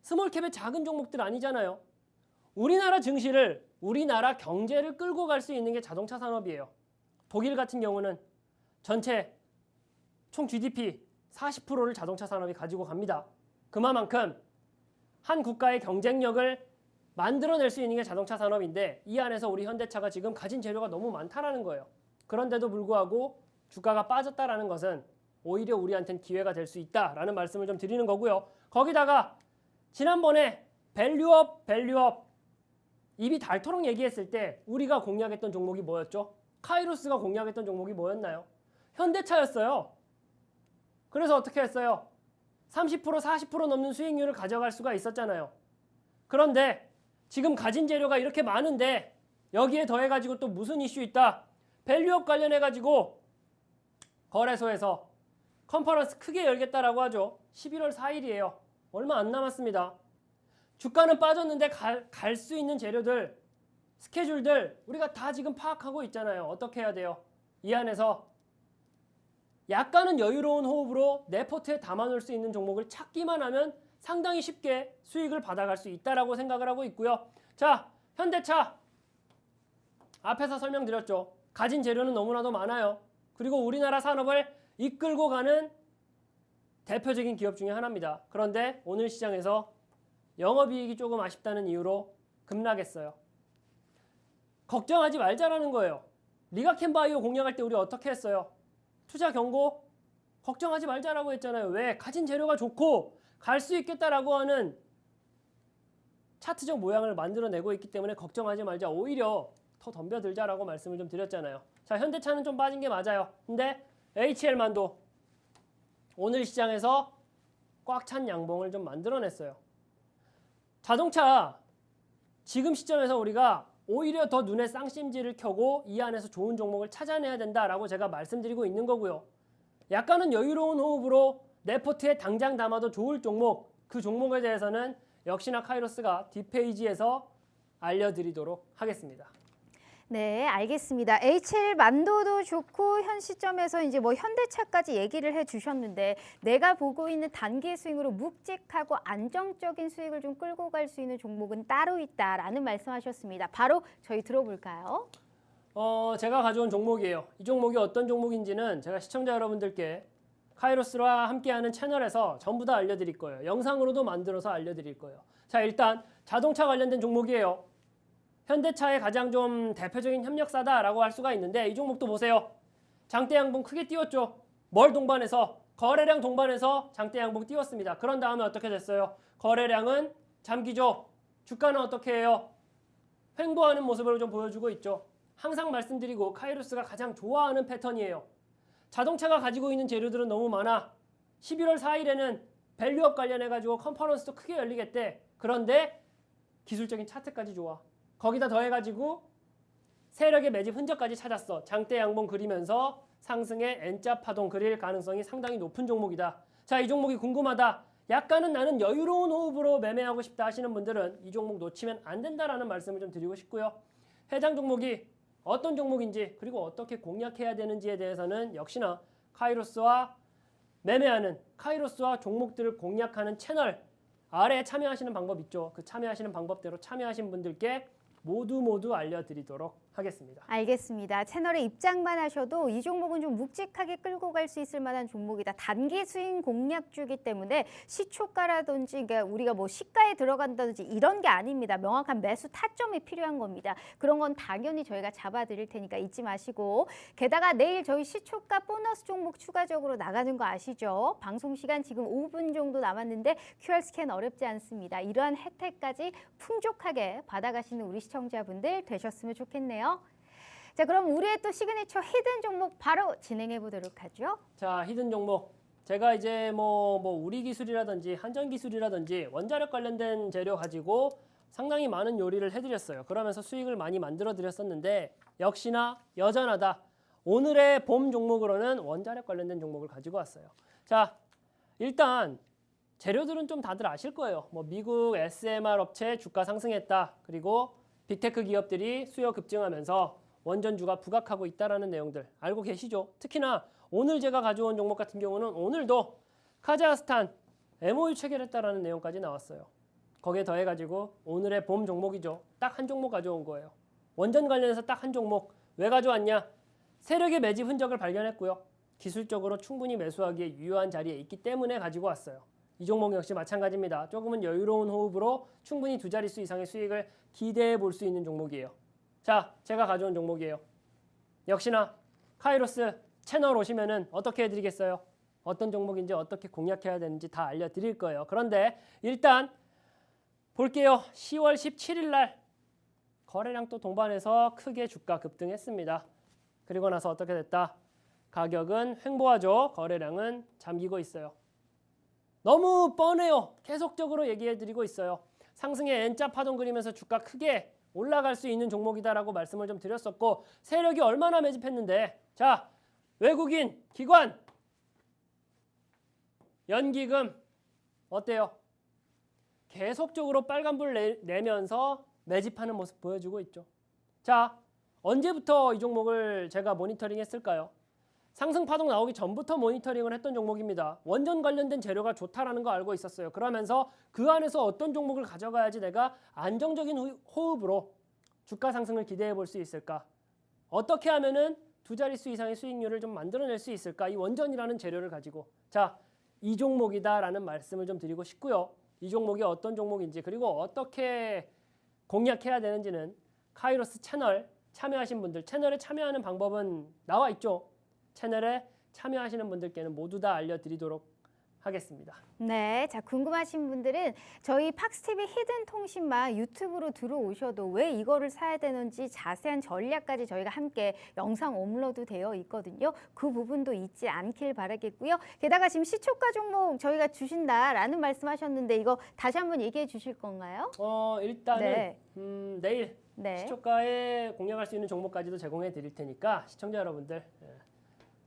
스몰캡의 작은 종목들 아니잖아요. 우리나라 증시를, 우리나라 경제를 끌고 갈 수 있는 게 자동차 산업이에요. 독일 같은 경우는 전체 총 GDP 40%를 자동차 산업이 가지고 갑니다. 그만큼 한 국가의 경쟁력을 만들어낼 수 있는 게 자동차 산업인데 이 안에서 우리 현대차가 지금 가진 재료가 너무 많다라는 거예요. 그런데도 불구하고 주가가 빠졌다라는 것은 오히려 우리한테는 기회가 될 수 있다라는 말씀을 좀 드리는 거고요. 거기다가 지난번에 밸류업 입이 닳도록 얘기했을 때 우리가 공략했던 종목이 뭐였죠? 카이로스가 공략했던 종목이 뭐였나요? 현대차였어요. 그래서 어떻게 했어요? 30% 40% 넘는 수익률을 가져갈 수가 있었잖아요. 그런데 지금 가진 재료가 이렇게 많은데 여기에 더해가지고 또 무슨 이슈 있다? 밸류업 관련해가지고 거래소에서 컨퍼런스 크게 열겠다라고 하죠. 11월 4일이에요. 얼마 안 남았습니다. 주가는 빠졌는데 갈 수 있는 재료들, 스케줄들 우리가 다 지금 파악하고 있잖아요. 어떻게 해야 돼요? 이 안에서 약간은 여유로운 호흡으로 내 포트에 담아놓을 수 있는 종목을 찾기만 하면 상당히 쉽게 수익을 받아갈 수 있다라고 생각을 하고 있고요. 자, 현대차 앞에서 설명드렸죠. 가진 재료는 너무나도 많아요. 그리고 우리나라 산업을 이끌고 가는 대표적인 기업 중에 하나입니다. 그런데 오늘 시장에서 영업이익이 조금 아쉽다는 이유로 급락했어요. 걱정하지 말자라는 거예요. 리가켄바이오 공략할 때 우리 어떻게 했어요? 투자 경고 걱정하지 말자라고 했잖아요. 왜? 가진 재료가 좋고 갈 수 있겠다라고 하는 차트적 모양을 만들어내고 있기 때문에 걱정하지 말자. 오히려 더 덤벼들자라고 말씀을 좀 드렸잖아요. 자, 현대차는 좀 빠진 게 맞아요. 근데 HL만도 오늘 시장에서 꽉 찬 양봉을 좀 만들어냈어요. 자동차 지금 시점에서 우리가 오히려 더 눈에 쌍심지를 켜고 이 안에서 좋은 종목을 찾아내야 된다라고 제가 말씀드리고 있는 거고요. 약간은 여유로운 호흡으로 내 포트에 당장 담아도 좋을 종목, 그 종목에 대해서는 역시나 카이로스가 뒷페이지에서 알려드리도록 하겠습니다. 네, 알겠습니다. HL 만도도 좋고 현 시점에서 이제 뭐 현대차까지 얘기를 해주셨는데 내가 보고 있는 단기 수익으로 묵직하고 안정적인 수익을 좀 끌고 갈 수 있는 종목은 따로 있다라는 말씀하셨습니다. 바로 저희 들어볼까요? 제가 가져온 종목이에요. 이 종목이 어떤 종목인지는 제가 시청자 여러분들께 카이로스와 함께하는 채널에서 전부 다 알려드릴 거예요. 영상으로도 만들어서 알려드릴 거예요. 자, 일단 자동차 관련된 종목이에요. 현대차의 가장 좀 대표적인 협력사다라고 할 수가 있는데 이 종목도 보세요. 장대 양봉 크게 띄웠죠. 뭘 동반해서? 거래량 동반해서 장대 양봉 띄웠습니다. 그런 다음에 어떻게 됐어요? 거래량은 잠기죠. 주가는 어떻게 해요? 횡보하는 모습을 좀 보여주고 있죠. 항상 말씀드리고 카이로스가 가장 좋아하는 패턴이에요. 자동차가 가지고 있는 재료들은 너무 많아. 11월 4일에는 밸류업 관련해가지고 컨퍼런스도 크게 열리겠대. 그런데 기술적인 차트까지 좋아. 거기다 더해가지고 세력의 매집 흔적까지 찾았어. 장대 양봉 그리면서 상승의 N자 파동 그릴 가능성이 상당히 높은 종목이다. 자, 이 종목이 궁금하다. 약간은 나는 여유로운 호흡으로 매매하고 싶다 하시는 분들은 이 종목 놓치면 안 된다라는 말씀을 좀 드리고 싶고요. 해당 종목이 어떤 종목인지 그리고 어떻게 공략해야 되는지에 대해서는 역시나 카이로스와 매매하는 카이로스와 종목들을 공략하는 채널 아래에 참여하시는 방법 있죠. 그 참여하시는 방법대로 참여하신 분들께 모두 알려드리도록 하겠습니다. 알겠습니다. 채널에 입장만 하셔도 이 종목은 좀 묵직하게 끌고 갈 수 있을 만한 종목이다. 단기 스윙 공략주기 때문에 시초가라든지 그러니까 우리가 뭐 시가에 들어간다든지 이런 게 아닙니다. 명확한 매수 타점이 필요한 겁니다. 그런 건 당연히 저희가 잡아드릴 테니까 잊지 마시고 게다가 내일 저희 시초가 보너스 종목 추가적으로 나가는 거 아시죠? 방송 시간 지금 5분 정도 남았는데 QR 스캔 어렵지 않습니다. 이러한 혜택까지 풍족하게 받아가시는 우리 시청자분들 되셨으면 좋겠네요. 자, 그럼 우리의 또 시그니처 히든 종목 바로 진행해 보도록 하죠. 자, 히든 종목. 제가 이제 뭐 우리 기술이라든지 한전 기술이라든지 원자력 관련된 재료 가지고 상당히 많은 요리를 해드렸어요. 그러면서 수익을 많이 만들어 드렸었는데 역시나 여전하다. 오늘의 봄 종목으로는 원자력 관련된 종목을 가지고 왔어요. 자, 일단 재료들은 좀 다들 아실 거예요. 뭐 미국 SMR 업체 주가 상승했다. 그리고 빅테크 기업들이 수요 급증하면서 원전주가 부각하고 있다라는 내용들 알고 계시죠? 특히나 오늘 제가 가져온 종목 같은 경우는 오늘도 카자흐스탄 MOU 체결했다라는 내용까지 나왔어요. 거기에 더해가지고 오늘의 봄 종목이죠. 딱 한 종목 가져온 거예요. 원전 관련해서 딱 한 종목. 왜 가져왔냐? 세력의 매집 흔적을 발견했고요. 기술적으로 충분히 매수하기에 유효한 자리에 있기 때문에 가지고 왔어요. 이 종목 역시 마찬가지입니다. 조금은 여유로운 호흡으로 충분히 두 자릿수 이상의 수익을 기대해 볼 수 있는 종목이에요. 자, 제가 가져온 종목이에요. 역시나 카이로스 채널 오시면은 어떻게 해드리겠어요? 어떤 종목인지 어떻게 공략해야 되는지 다 알려드릴 거예요. 그런데 일단 볼게요. 10월 17일 날 거래량 또 동반해서 크게 주가 급등했습니다. 그리고 나서 어떻게 됐다? 가격은 횡보하죠. 거래량은 잠기고 있어요. 너무 뻔해요. 계속적으로 얘기해드리고 있어요. 상승의 N자 파동 그리면서 주가 크게 올라갈 수 있는 종목이다라고 말씀을 좀 드렸었고 세력이 얼마나 매집했는데 자, 외국인, 기관, 연기금 어때요? 계속적으로 빨간불 내면서 매집하는 모습 보여주고 있죠. 자, 언제부터 이 종목을 제가 모니터링 했을까요? 상승 파동 나오기 전부터 모니터링을 했던 종목입니다. 원전 관련된 재료가 좋다라는 거 알고 있었어요. 그러면서 그 안에서 어떤 종목을 가져가야지 내가 안정적인 호흡으로 주가 상승을 기대해 볼 수 있을까? 어떻게 하면은 두 자릿수 이상의 수익률을 좀 만들어낼 수 있을까? 이 원전이라는 재료를 가지고 자, 이 종목이다라는 말씀을 좀 드리고 싶고요. 이 종목이 어떤 종목인지 그리고 어떻게 공략해야 되는지는 카이로스 채널 참여하신 분들 채널에 참여하는 방법은 나와 있죠. 채널에 참여하시는 분들께는 모두 다 알려드리도록 하겠습니다. 네, 자 궁금하신 분들은 저희 팍스TV 히든 통신망 유튜브로 들어오셔도 왜 이거를 사야 되는지 자세한 전략까지 저희가 함께 영상 업로드 되어 있거든요. 그 부분도 잊지 않길 바라겠고요. 게다가 지금 시초가 종목 저희가 주신다라는 말씀하셨는데 이거 다시 한번 얘기해 주실 건가요? 일단은 네. 내일 네. 시초가에 공략할 수 있는 종목까지도 제공해 드릴 테니까 시청자 여러분들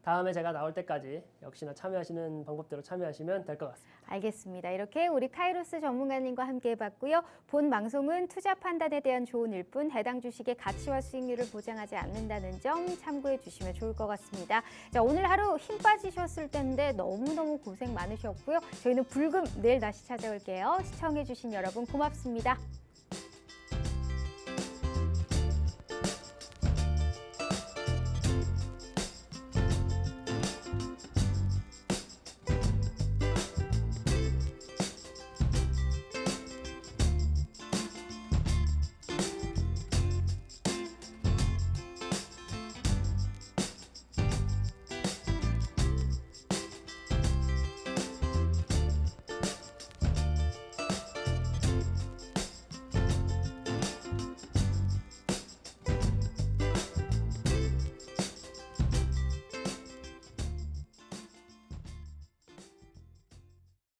다음에 제가 나올 때까지 역시나 참여하시는 방법대로 참여하시면 될 것 같습니다. 알겠습니다. 이렇게 우리 카이로스 전문가님과 함께 해봤고요. 본 방송은 투자 판단에 대한 조언일 뿐 해당 주식의 가치와 수익률을 보장하지 않는다는 점 참고해 주시면 좋을 것 같습니다. 자, 오늘 하루 힘 빠지셨을 텐데 너무너무 고생 많으셨고요. 저희는 불금 내일 다시 찾아올게요. 시청해 주신 여러분 고맙습니다.